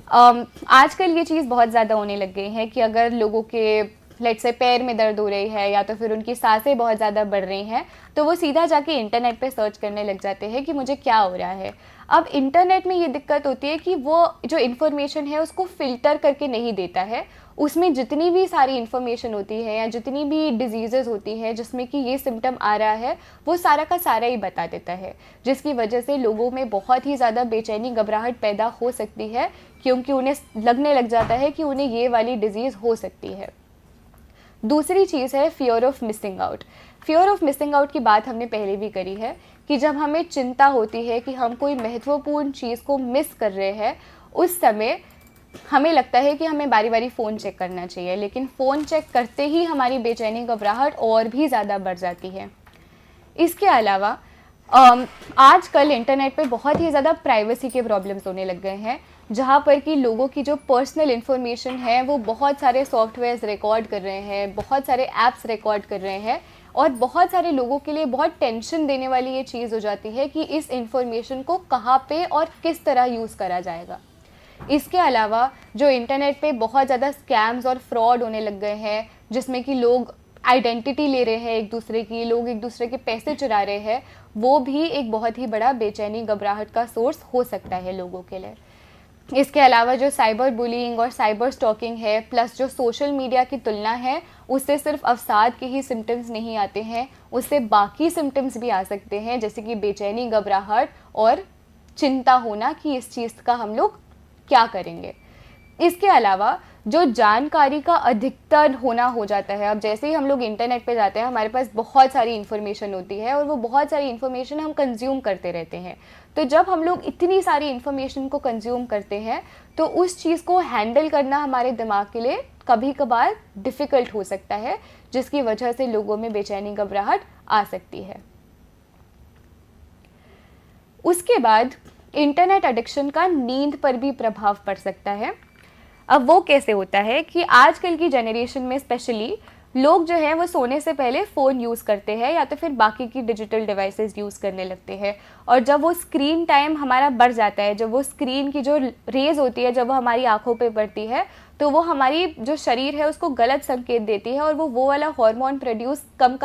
आजकल ये चीज़ बहुत ज़्यादा होने लग गई है कि अगर लोगों के लेट्स से पैर में दर्द हो रही है या तो फिर उनकी सांसें बहुत ज़्यादा बढ़ रही हैं, तो वो सीधा जाके इंटरनेट पे सर्च करने लग जाते हैं कि मुझे क्या हो रहा है। अब इंटरनेट में ये दिक्कत होती है कि वो जो इन्फॉर्मेशन है उसको फ़िल्टर करके नहीं देता है। उसमें जितनी भी सारी इन्फॉर्मेशन होती है या जितनी भी डिजीज़ेज़ होती हैं जिसमें कि ये सिम्टम आ रहा है, वो सारा का सारा ही बता देता है, जिसकी वजह से लोगों में बहुत ही ज़्यादा बेचैनी घबराहट पैदा हो सकती है, क्योंकि उन्हें लगने लग जाता है कि उन्हें ये वाली डिज़ीज़ हो सकती है। दूसरी चीज़ है fear of missing out. Fear of missing out की बात हमने पहले भी करी है कि जब हमें चिंता होती है कि हम कोई महत्वपूर्ण चीज़ को मिस कर रहे हैं, उस समय हमें लगता है कि हमें बारी बारी फ़ोन चेक करना चाहिए, लेकिन फ़ोन चेक करते ही हमारी बेचैनी घबराहट और भी ज़्यादा बढ़ जाती है। इसके अलावा आजकल इंटरनेट पे बहुत ही ज़्यादा प्राइवेसी के प्रॉब्लम्स होने लग गए हैं, जहाँ पर कि लोगों की जो पर्सनल इन्फॉर्मेशन है वो बहुत सारे सॉफ्टवेयर्स रिकॉर्ड कर रहे हैं, बहुत सारे ऐप्स रिकॉर्ड कर रहे हैं, और बहुत सारे लोगों के लिए बहुत टेंशन देने वाली ये चीज़ हो जाती है कि इस इन्फॉर्मेशन को कहाँ पे और किस तरह यूज़ करा जाएगा। इसके अलावा जो इंटरनेट पे बहुत ज़्यादा स्कैम्स और फ्रॉड होने लग गए हैं, जिसमें कि लोग आइडेंटिटी ले रहे हैं एक दूसरे की, लोग एक दूसरे के पैसे चुरा रहे हैं, वो भी एक बहुत ही बड़ा बेचैनी घबराहट का सोर्स हो सकता है लोगों के लिए। इसके अलावा जो साइबर बुलिंग और साइबर स्टॉकिंग है, प्लस जो सोशल मीडिया की तुलना है, उससे सिर्फ अवसाद के ही सिम्टम्स नहीं आते हैं, उससे बाकी सिम्टम्स भी आ सकते हैं, जैसे कि बेचैनी घबराहट और चिंता होना कि इस चीज़ का हम लोग क्या करेंगे। इसके अलावा जो जानकारी का अधिकतर होना हो जाता है। अब जैसे ही हम लोग इंटरनेट पे जाते हैं हमारे पास बहुत सारी इन्फॉर्मेशन होती है और वो बहुत सारी इन्फॉर्मेशन हम कंज्यूम करते रहते हैं। तो जब हम लोग इतनी सारी इन्फॉर्मेशन को कंज्यूम करते हैं तो उस चीज़ को हैंडल करना हमारे दिमाग के लिए कभी कभार डिफ़िकल्ट हो सकता है, जिसकी वजह से लोगों में बेचैनी घबराहट आ सकती है। उसके बाद इंटरनेट एडिक्शन का नींद पर भी प्रभाव पड़ सकता है। अब वो कैसे होता है कि आजकल की जनरेशन में स्पेशली लोग जो हैं वो सोने से पहले फ़ोन यूज़ करते हैं या तो फिर बाकी की डिजिटल डिवाइसेस यूज़ करने लगते हैं। और जब वो स्क्रीन टाइम हमारा बढ़ जाता है, जब वो स्क्रीन की जो रेज़ होती है जब वो हमारी आंखों पे पड़ती है, तो वो हमारी जो शरीर है उसको गलत संकेत देती है और वो वाला हार्मोन प्रोड्यूस कम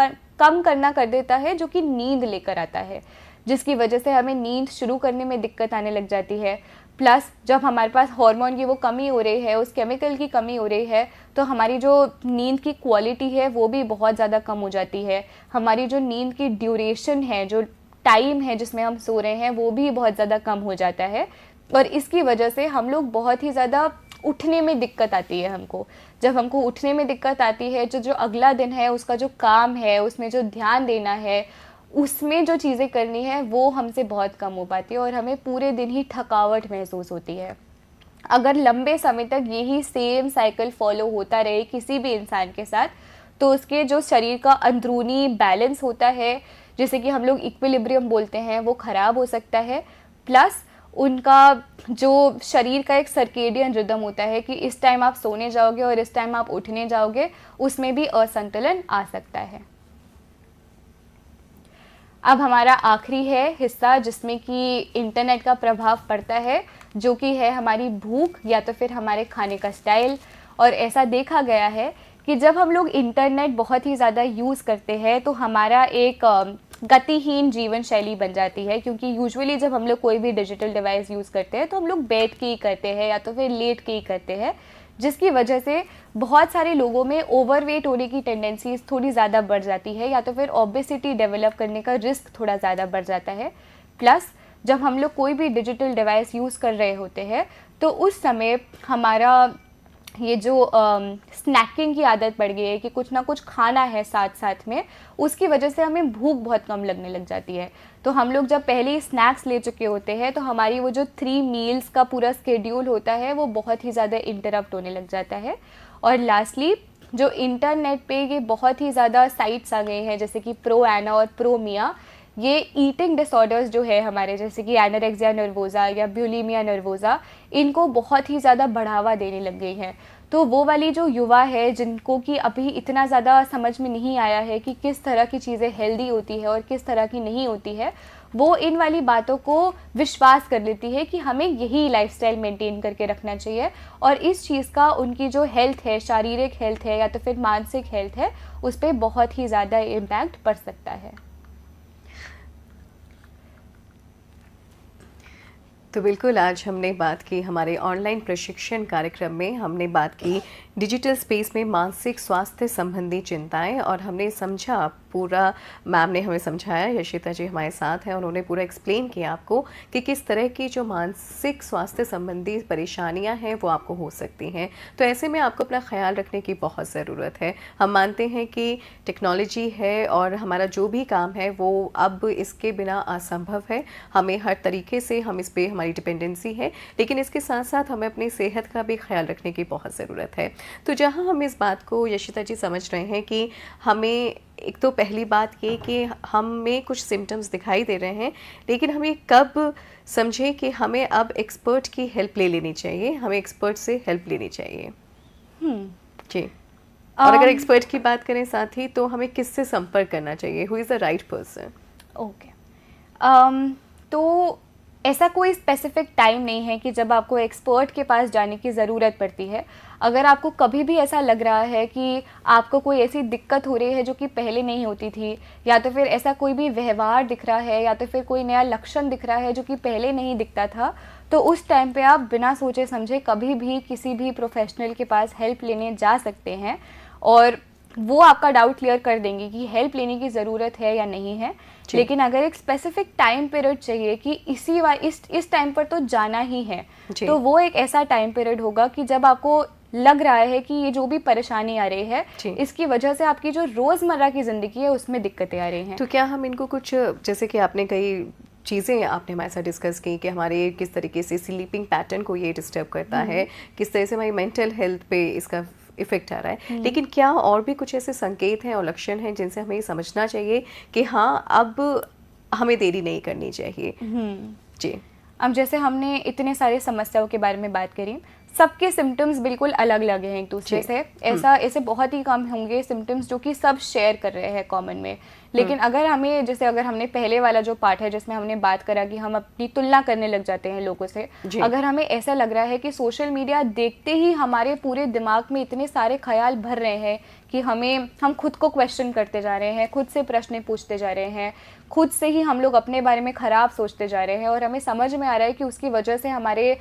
करना कर देता है जो कि नींद लेकर आता है, जिसकी वजह से हमें नींद शुरू करने में दिक्कत आने लग जाती है। प्लस जब हमारे पास हार्मोन की वो कमी हो रही है, उस केमिकल की कमी हो रही है, तो हमारी जो नींद की क्वालिटी है वो भी बहुत ज़्यादा कम हो जाती है। हमारी जो नींद की ड्यूरेशन है, जो टाइम है जिसमें हम सो रहे हैं, वो भी बहुत ज़्यादा कम हो जाता है और इसकी वजह से हम लोग बहुत ही ज़्यादा उठने में दिक्कत आती है हमको। जब हमको उठने में दिक्कत आती है, जो अगला दिन है उसका जो काम है, उसमें जो ध्यान देना है, उसमें जो चीज़ें करनी है वो हमसे बहुत कम हो पाती है और हमें पूरे दिन ही थकावट महसूस होती है। अगर लंबे समय तक यही सेम साइकिल फॉलो होता रहे किसी भी इंसान के साथ, तो उसके जो शरीर का अंदरूनी बैलेंस होता है, जिसे कि हम लोग इक्विलिब्रियम बोलते हैं, वो ख़राब हो सकता है। प्लस उनका जो शरीर का एक सर्केडियन रिदम होता है कि इस टाइम आप सोने जाओगे और इस टाइम आप उठने जाओगे, उसमें भी असंतुलन आ सकता है। अब हमारा आखिरी है हिस्सा जिसमें कि इंटरनेट का प्रभाव पड़ता है, जो कि है हमारी भूख या तो फिर हमारे खाने का स्टाइल। और ऐसा देखा गया है कि जब हम लोग इंटरनेट बहुत ही ज़्यादा यूज़ करते हैं तो हमारा एक गतिहीन जीवन शैली बन जाती है, क्योंकि यूजुअली जब हम लोग कोई भी डिजिटल डिवाइस यूज़ करते हैं तो हम लोग बैठ के ही करते हैं या तो फिर लेट के ही करते हैं, जिसकी वजह से बहुत सारे लोगों में ओवरवेट होने की टेंडेंसीज थोड़ी ज़्यादा बढ़ जाती है या तो फिर ओबेसिटी डेवलप करने का रिस्क थोड़ा ज़्यादा बढ़ जाता है। प्लस जब हम लोग कोई भी डिजिटल डिवाइस यूज़ कर रहे होते हैं तो उस समय हमारा ये जो स्नैकिंग की आदत पड़ गई है कि कुछ ना कुछ खाना है साथ साथ में, उसकी वजह से हमें भूख बहुत कम लगने लग जाती है। तो हम लोग जब पहले ही स्नैक्स ले चुके होते हैं तो हमारी वो जो 3 मील्स का पूरा स्केड्यूल होता है वो बहुत ही ज़्यादा इंटरप्ट होने लग जाता है। और लास्टली जो इंटरनेट पे ये बहुत ही ज़्यादा साइट्स आ गए हैं जैसे कि प्रो एना और प्रो मिया, ये ईटिंग डिसऑर्डर्स जो है हमारे, जैसे कि एनोरेक्सिया नर्वोसा या बुलिमिया नर्वोसा, इनको बहुत ही ज़्यादा बढ़ावा देने लग गई हैं। तो वो वाली जो युवा है जिनको कि अभी इतना ज़्यादा समझ में नहीं आया है कि किस तरह की चीज़ें हेल्दी होती है और किस तरह की नहीं होती है, वो इन वाली बातों को विश्वास कर लेती है कि हमें यही लाइफस्टाइल मेंटेन करके रखना चाहिए और इस चीज़ का उनकी जो हेल्थ है, शारीरिक हेल्थ है या तो फिर मानसिक हेल्थ है, उस पर बहुत ही ज़्यादा इम्पैक्ट पड़ सकता है। तो बिल्कुल आज हमने बात की, हमारे ऑनलाइन प्रशिक्षण कार्यक्रम में हमने बात की डिजिटल स्पेस में मानसिक स्वास्थ्य संबंधी चिंताएं, और हमने समझा पूरा, मैम ने हमें समझाया, यशिता जी हमारे साथ हैं, उन्होंने पूरा एक्सप्लेन किया आपको कि किस तरह की जो मानसिक स्वास्थ्य संबंधी परेशानियां हैं वो आपको हो सकती हैं। तो ऐसे में आपको अपना ख्याल रखने की बहुत ज़रूरत है। हम मानते हैं कि टेक्नोलॉजी है और हमारा जो भी काम है वो अब इसके बिना असंभव है, हमें हर तरीके से हम इस पर हमारी डिपेंडेंसी है, लेकिन इसके साथ साथ हमें अपनी सेहत का भी ख्याल रखने की बहुत ज़रूरत है। तो जहाँ हम इस बात को यशिता जी समझ रहे हैं कि हमें एक तो पहली बात ये कि हमें कुछ सिम्टम्स दिखाई दे रहे हैं, लेकिन हमें कब समझे कि हमें अब एक्सपर्ट की हेल्प ले लेनी चाहिए, हमें एक्सपर्ट से हेल्प लेनी चाहिए। जी, और अगर एक्सपर्ट की बात करें साथ ही, तो हमें किससे संपर्क करना चाहिए, who is the right person? Okay, तो ऐसा कोई स्पेसिफिक टाइम नहीं है कि जब आपको एक्सपर्ट के पास जाने की ज़रूरत पड़ती है। अगर आपको कभी भी ऐसा लग रहा है कि आपको कोई ऐसी दिक्कत हो रही है जो कि पहले नहीं होती थी, या तो फिर ऐसा कोई भी व्यवहार दिख रहा है, या तो फिर कोई नया लक्षण दिख रहा है जो कि पहले नहीं दिखता था, तो उस टाइम पे आप बिना सोचे समझे कभी भी किसी भी प्रोफेशनल के पास हेल्प लेने जा सकते हैं और वो आपका डाउट क्लियर कर देंगे कि हेल्प लेने की ज़रूरत है या नहीं है। लेकिन अगर एक स्पेसिफिक टाइम पीरियड चाहिए कि इस टाइम पर तो जाना ही है, तो वो एक ऐसा टाइम पीरियड होगा कि जब आपको लग रहा है कि ये जो भी परेशानी आ रही है जी। इसकी वजह से आपकी जो रोज़मर्रा की ज़िंदगी है उसमें दिक्कतें आ रही हैं। तो क्या हम इनको कुछ, जैसे कि आपने कई चीज़ें आपने हमारे साथ डिस्कस की कि हमारे किस तरीके से स्लीपिंग पैटर्न को ये डिस्टर्ब करता है, किस तरह से हमारी मेंटल हेल्थ पे इसका इफेक्ट आ रहा है, लेकिन क्या और भी कुछ ऐसे संकेत हैं और लक्षण हैं जिनसे हमें ये समझना चाहिए कि हाँ अब हमें देरी नहीं करनी चाहिए? जी। अब जैसे हमने इतने सारे समस्याओं के बारे में बात करी, सबके सिम्टम्स बिल्कुल अलग अलग हैं एक दूसरे से। ऐसे बहुत ही कम होंगे सिम्टम्स जो कि सब शेयर कर रहे हैं कॉमन में। लेकिन अगर हमने पहले वाला जो पार्ट है जिसमें हमने बात करा कि हम अपनी तुलना करने लग जाते हैं लोगों से, अगर हमें ऐसा लग रहा है कि सोशल मीडिया देखते ही हमारे पूरे दिमाग में इतने सारे ख्याल भर रहे हैं कि हम खुद को क्वेश्चन करते जा रहे हैं, खुद से प्रश्न पूछते जा रहे हैं, खुद से ही हम लोग अपने बारे में ख़राब सोचते जा रहे हैं, और हमें समझ में आ रहा है कि उसकी वजह से हमारे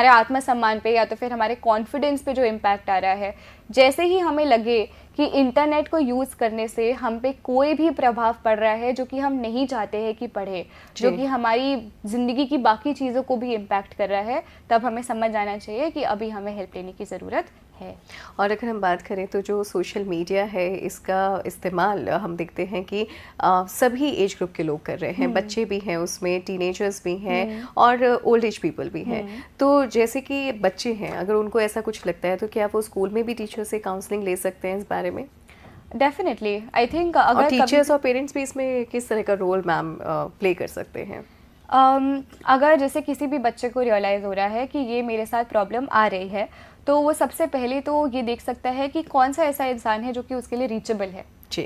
आत्मसम्मान पे या तो फिर हमारे कॉन्फिडेंस पे जो इम्पैक्ट आ रहा है, जैसे ही हमें लगे कि इंटरनेट को यूज़ करने से हम पे कोई भी प्रभाव पड़ रहा है जो कि हम नहीं चाहते हैं कि पढ़े, जो कि हमारी ज़िंदगी की बाकी चीज़ों को भी इम्पैक्ट कर रहा है, तब हमें समझ आना चाहिए कि अभी हमें हेल्प लेने की ज़रूरत है। और अगर हम बात करें तो जो सोशल मीडिया है इसका इस्तेमाल हम देखते हैं कि सभी एज ग्रुप के लोग कर रहे हैं, बच्चे भी हैं उसमें, टीनेजर्स भी हैं और ओल्ड एज पीपल भी हैं। तो जैसे कि बच्चे हैं, अगर उनको ऐसा कुछ लगता है तो क्या वो स्कूल में भी टीचर से काउंसलिंग ले सकते हैं इस बारे में? डेफिनेटली, आई थिंक अगर टीचर्स और पेरेंट्स भी इसमें किस तरह का रोल मैम प्ले कर सकते हैं? अगर जैसे किसी भी बच्चे को रियलाइज़ हो रहा है कि ये मेरे साथ प्रॉब्लम आ रही है, तो वो सबसे पहले तो ये देख सकता है कि कौन सा ऐसा इंसान है जो कि उसके लिए रीचेबल है,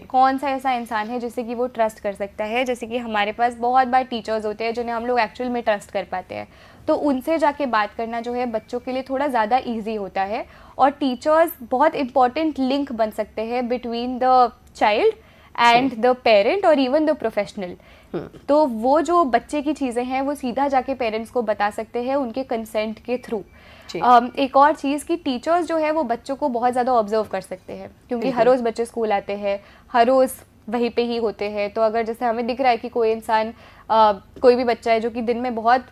कौन सा ऐसा इंसान है जिससे कि वो ट्रस्ट कर सकता है। जैसे कि हमारे पास बहुत बार टीचर्स होते हैं जिन्हें हम लोग एक्चुअल में ट्रस्ट कर पाते हैं, तो उनसे जाके बात करना जो है बच्चों के लिए थोड़ा ज़्यादा ईजी होता है। और टीचर्स बहुत इंपॉर्टेंट लिंक बन सकते हैं between the child and the parent और इवन द प्रोफेशनल। तो वो जो बच्चे की चीज़ें हैं वो सीधा जाके पेरेंट्स को बता सकते हैं उनके कंसेंट के थ्रू। एक और चीज़ कि टीचर्स जो है वो बच्चों को बहुत ज़्यादा ऑब्जर्व कर सकते हैं, क्योंकि हर रोज़ बच्चे स्कूल आते हैं, हर रोज़ वहीं पे ही होते हैं। तो अगर जैसे हमें दिख रहा है कि कोई इंसान कोई भी बच्चा है जो कि दिन में बहुत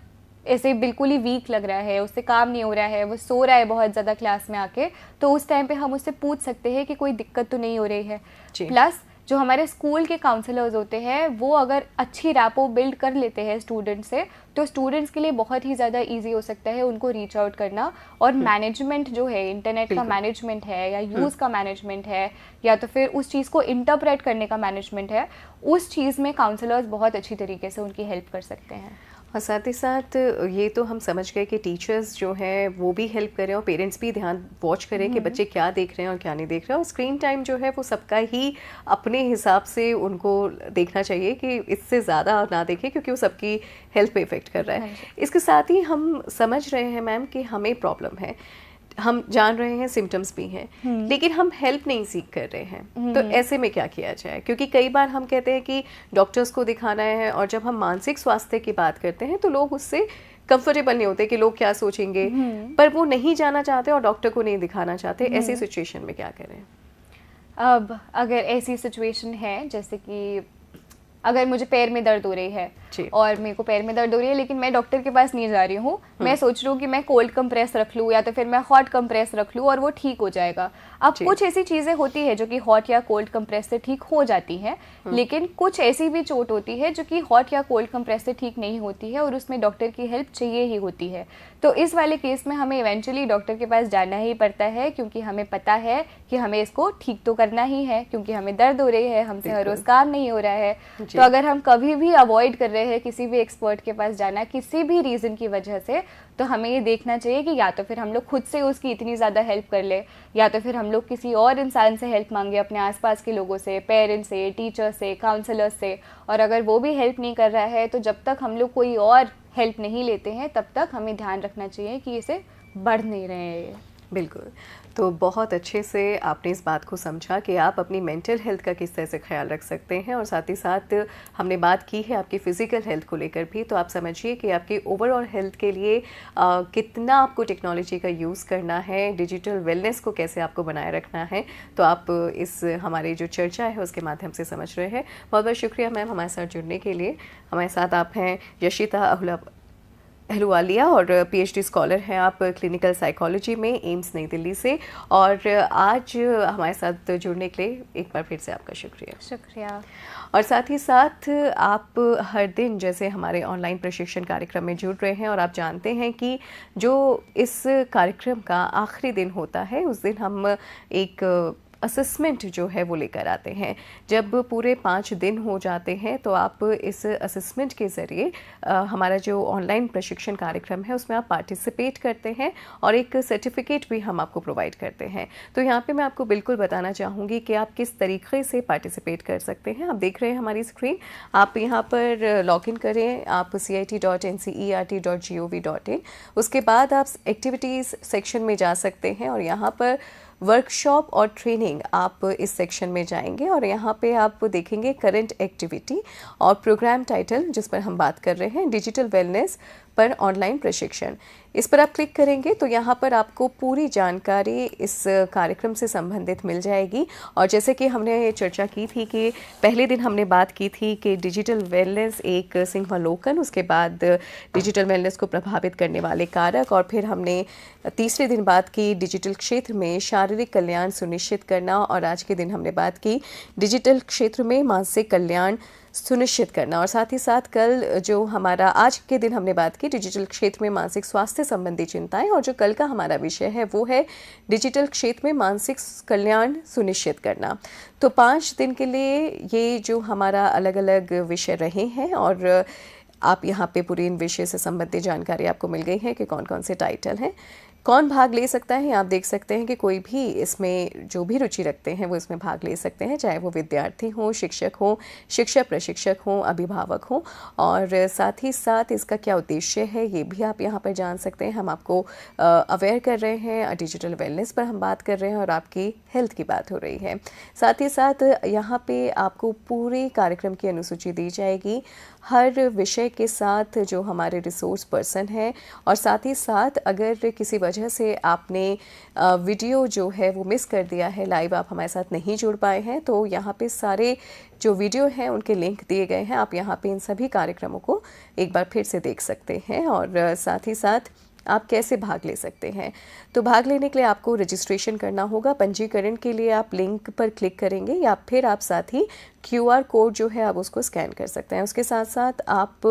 ऐसे बिल्कुल ही वीक लग रहा है, उससे काम नहीं हो रहा है, वो सो रहा है बहुत ज़्यादा क्लास में आके, तो उस टाइम पे हम उससे पूछ सकते हैं कि कोई दिक्कत तो नहीं हो रही है। प्लस जो हमारे स्कूल के काउंसलर्स होते हैं वो अगर अच्छी रैपो बिल्ड कर लेते हैं स्टूडेंट्स से, तो स्टूडेंट्स के लिए बहुत ही ज़्यादा इजी हो सकता है उनको रीच आउट करना। और मैनेजमेंट जो है, इंटरनेट का मैनेजमेंट है या यूज़ का मैनेजमेंट है या तो फिर उस चीज़ को इंटरप्रेट करने का मैनेजमेंट है, उस चीज़ में काउंसलर्स बहुत अच्छी तरीके से उनकी हेल्प कर सकते हैं। और साथ ही साथ ये तो हम समझ गए कि टीचर्स जो हैं वो भी हेल्प करें और पेरेंट्स भी ध्यान वॉच करें कि बच्चे क्या देख रहे हैं और क्या नहीं देख रहे हैं। और स्क्रीन टाइम जो है वो सबका ही अपने हिसाब से उनको देखना चाहिए कि इससे ज़्यादा ना देखें, क्योंकि वो सबकी हेल्थ पे इफ़ेक्ट कर रहा है। इसके साथ ही हम समझ रहे हैं मैम कि हमें प्रॉब्लम है, हम जान रहे हैं, सिम्टम्स भी हैं, लेकिन हम हेल्प नहीं सीख कर रहे हैं। तो ऐसे में क्या किया जाए? क्योंकि कई बार हम कहते हैं कि डॉक्टर्स को दिखाना है, और जब हम मानसिक स्वास्थ्य की बात करते हैं तो लोग उससे कंफर्टेबल नहीं होते कि लोग क्या सोचेंगे, पर वो नहीं जाना चाहते और डॉक्टर को नहीं दिखाना चाहते। ऐसी सिचुएशन में क्या करें? अब अगर ऐसी सिचुएशन है, जैसे कि अगर मुझे पैर में दर्द हो रही है और मेरे को पैर में दर्द हो रही है लेकिन मैं डॉक्टर के पास नहीं जा रही हूँ, मैं सोच रही हूँ कि मैं कोल्ड कंप्रेस रख लूँ या तो फिर मैं हॉट कंप्रेस रख लूँ और वो ठीक हो जाएगा। अब कुछ ऐसी चीज़ें होती है जो कि हॉट या कोल्ड कंप्रेस से ठीक हो जाती हैं, लेकिन कुछ ऐसी भी चोट होती है जो कि हॉट या कोल्ड कंप्रेस से ठीक नहीं होती है और उसमें डॉक्टर की हेल्प चाहिए ही होती है। तो इस वाले केस में हमें इवेंचुअली डॉक्टर के पास जाना ही पड़ता है, क्योंकि हमें पता है कि हमें इसको ठीक तो करना ही है, क्योंकि हमें दर्द हो रही है, हमसे हर रोज़ काम नहीं हो रहा है। तो अगर हम कभी भी अवॉइड कर रहे हैं किसी भी एक्सपर्ट के पास जाना किसी भी रीज़न की वजह से, तो हमें ये देखना चाहिए कि या तो फिर हम लोग खुद से उसकी इतनी ज़्यादा हेल्प कर ले, या तो फिर हम लोग किसी और इंसान से हेल्प मांगे, अपने आसपास के लोगों से, पेरेंट्स से, टीचर से, काउंसलर्स से। और अगर वो भी हेल्प नहीं कर रहा है तो जब तक हम लोग कोई और हेल्प नहीं लेते हैं तब तक हमें ध्यान रखना चाहिए कि इसे बढ़ नहीं रहे हैं। बिल्कुल। तो बहुत अच्छे से आपने इस बात को समझा कि आप अपनी मेंटल हेल्थ का किस तरह से ख्याल रख सकते हैं, और साथ ही साथ हमने बात की है आपकी फ़िज़िकल हेल्थ को लेकर भी। तो आप समझिए कि आपकी ओवरऑल हेल्थ के लिए कितना आपको टेक्नोलॉजी का यूज़ करना है, डिजिटल वेलनेस को कैसे आपको बनाए रखना है। तो आप इस हमारी जो चर्चा है उसके माध्यम से समझ रहे हैं। बहुत बहुत शुक्रिया मैम हमारे साथ जुड़ने के लिए। हमारे साथ आप हैं यशिता अहलुवालिया और पीएचडी स्कॉलर हैं आप क्लिनिकल साइकोलॉजी में एम्स नई दिल्ली से। और आज हमारे साथ जुड़ने के लिए एक बार फिर से आपका शुक्रिया। शुक्रिया। और साथ ही साथ आप हर दिन जैसे हमारे ऑनलाइन प्रशिक्षण कार्यक्रम में जुड़ रहे हैं और आप जानते हैं कि जो इस कार्यक्रम का आखिरी दिन होता है उस दिन हम एक असेसमेंट जो है वो लेकर आते हैं। जब पूरे 5 दिन हो जाते हैं तो आप इस असेसमेंट के ज़रिए हमारा जो ऑनलाइन प्रशिक्षण कार्यक्रम है उसमें आप पार्टिसिपेट करते हैं और एक सर्टिफिकेट भी हम आपको प्रोवाइड करते हैं। तो यहाँ पे मैं आपको बिल्कुल बताना चाहूँगी कि आप किस तरीके से पार्टिसिपेट कर सकते हैं। आप देख रहे हैं हमारी स्क्रीन, आप यहाँ पर लॉगिन करें, आप cit.ncert.gov.in, उसके बाद आप एक्टिविटीज़ सेक्शन में जा सकते हैं और यहाँ पर वर्कशॉप और ट्रेनिंग आप इस सेक्शन में जाएंगे और यहाँ पे आप देखेंगे करंट एक्टिविटी और प्रोग्राम टाइटल जिस पर हम बात कर रहे हैं डिजिटल वेलनेस पर ऑनलाइन प्रशिक्षण। इस पर आप क्लिक करेंगे तो यहाँ पर आपको पूरी जानकारी इस कार्यक्रम से संबंधित मिल जाएगी। और जैसे कि हमने चर्चा की थी कि पहले दिन हमने बात की थी कि डिजिटल वेलनेस एक सिंहावलोकन, उसके बाद डिजिटल वेलनेस को प्रभावित करने वाले कारक, और फिर हमने तीसरे दिन बात की डिजिटल क्षेत्र में शारीरिक कल्याण सुनिश्चित करना, और आज के दिन हमने बात की डिजिटल क्षेत्र में मानसिक कल्याण सुनिश्चित करना। और साथ ही साथ कल जो हमारा आज के दिन हमने बात की डिजिटल क्षेत्र में मानसिक स्वास्थ्य संबंधी चिंताएं, और जो कल का हमारा विषय है वो है डिजिटल क्षेत्र में मानसिक कल्याण सुनिश्चित करना। तो 5 दिन के लिए ये जो हमारा अलग अलग विषय रहे हैं और आप यहाँ पे पूरी इन विषय से संबंधित जानकारी आपको मिल गई है कि कौन कौन से टाइटल हैं, कौन भाग ले सकता है। आप देख सकते हैं कि कोई भी इसमें जो भी रुचि रखते हैं वो इसमें भाग ले सकते हैं, चाहे वो विद्यार्थी हों, शिक्षक हों, शिक्षक प्रशिक्षक हों, अभिभावक हों। और साथ ही साथ इसका क्या उद्देश्य है ये भी आप यहाँ पर जान सकते हैं। हम आपको अवेयर कर रहे हैं, डिजिटल वेलनेस पर हम बात कर रहे हैं और आपकी हेल्थ की बात हो रही है। साथ ही साथ यहाँ पे आपको पूरे कार्यक्रम की अनुसूची दी जाएगी हर विषय के साथ जो हमारे रिसोर्स पर्सन हैं, और साथ ही साथ अगर किसी वजह से आपने वीडियो जो है वो मिस कर दिया है, लाइव आप हमारे साथ नहीं जुड़ पाए हैं, तो यहाँ पे सारे जो वीडियो हैं उनके लिंक दिए गए हैं। आप यहाँ पे इन सभी कार्यक्रमों को एक बार फिर से देख सकते हैं। और साथ ही साथ आप कैसे भाग ले सकते हैं, तो भाग लेने के लिए आपको रजिस्ट्रेशन करना होगा। पंजीकरण के लिए आप लिंक पर क्लिक करेंगे या फिर आप साथ ही QR कोड जो है आप उसको स्कैन कर सकते हैं। उसके साथ साथ आप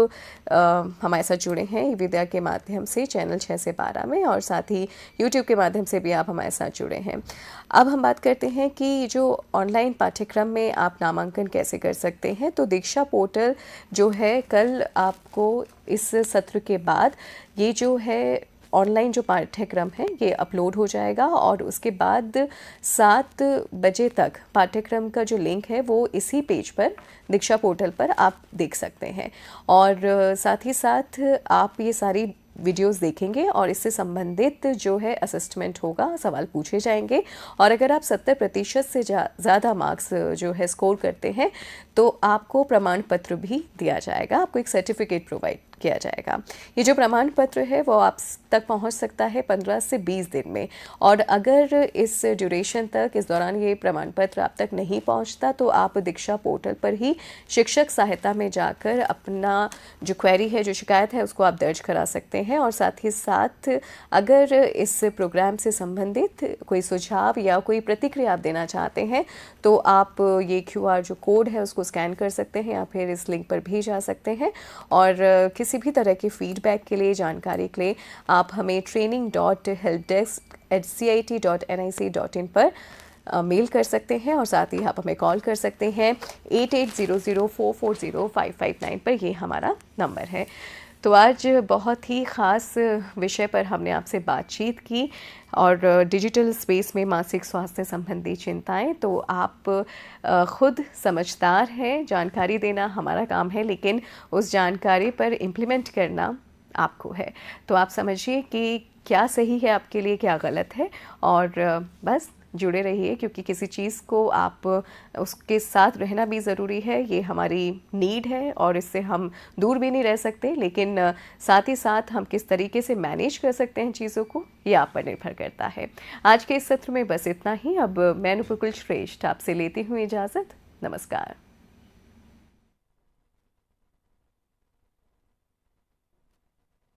हमारे साथ जुड़े हैं ई विद्या के माध्यम से चैनल 6 से 12 में, और साथ ही YouTube के माध्यम से भी आप हमारे साथ जुड़े हैं। अब हम बात करते हैं कि जो ऑनलाइन पाठ्यक्रम में आप नामांकन कैसे कर सकते हैं। तो दीक्षा पोर्टल जो है कल आपको इस सत्र के बाद ये जो है ऑनलाइन जो पाठ्यक्रम है ये अपलोड हो जाएगा, और उसके बाद 7 बजे तक पाठ्यक्रम का जो लिंक है वो इसी पेज पर दीक्षा पोर्टल पर आप देख सकते हैं। और साथ ही साथ आप ये सारी वीडियोस देखेंगे और इससे संबंधित जो है असेसमेंट होगा, सवाल पूछे जाएंगे, और अगर आप 70% से ज़्यादा मार्क्स जो है स्कोर करते हैं तो आपको प्रमाण पत्र भी दिया जाएगा, आपको एक सर्टिफिकेट प्रोवाइड किया जाएगा। ये जो प्रमाण पत्र है वो आप तक पहुंच सकता है 15 से 20 दिन में, और अगर इस ड्यूरेशन तक, इस दौरान ये प्रमाण पत्र आप तक नहीं पहुंचता तो आप दीक्षा पोर्टल पर ही शिक्षक सहायता में जाकर अपना जो क्वेरी है, जो शिकायत है, उसको आप दर्ज करा सकते हैं। और साथ ही साथ अगर इस प्रोग्राम से संबंधित कोई सुझाव या कोई प्रतिक्रिया आप देना चाहते हैं तो आप ये QR जो कोड है उसको स्कैन कर सकते हैं या फिर इस लिंक पर भी जा सकते हैं। और किसी भी तरह के फीडबैक के लिए, जानकारी के लिए आप हमें training.helpdesk@cit.nic.in पर मेल कर सकते हैं, और साथ ही आप हमें कॉल कर सकते हैं 8800440559 पर, ये हमारा नंबर है। तो आज बहुत ही ख़ास विषय पर हमने आपसे बातचीत की, और डिजिटल स्पेस में मानसिक स्वास्थ्य संबंधी चिंताएं। तो आप खुद समझदार हैं, जानकारी देना हमारा काम है, लेकिन उस जानकारी पर इम्प्लीमेंट करना आपको है। तो आप समझिए कि क्या सही है आपके लिए, क्या गलत है, और बस जुड़े रहिए, क्योंकि किसी चीज़ को आप उसके साथ रहना भी ज़रूरी है। ये हमारी नीड है और इससे हम दूर भी नहीं रह सकते, लेकिन साथ ही साथ हम किस तरीके से मैनेज कर सकते हैं चीज़ों को, ये आप पर निर्भर करता है। आज के इस सत्र में बस इतना ही। अब मैं नुपुर कुल श्रेष्ठ आपसे लेती हूँ इजाज़त। नमस्कार।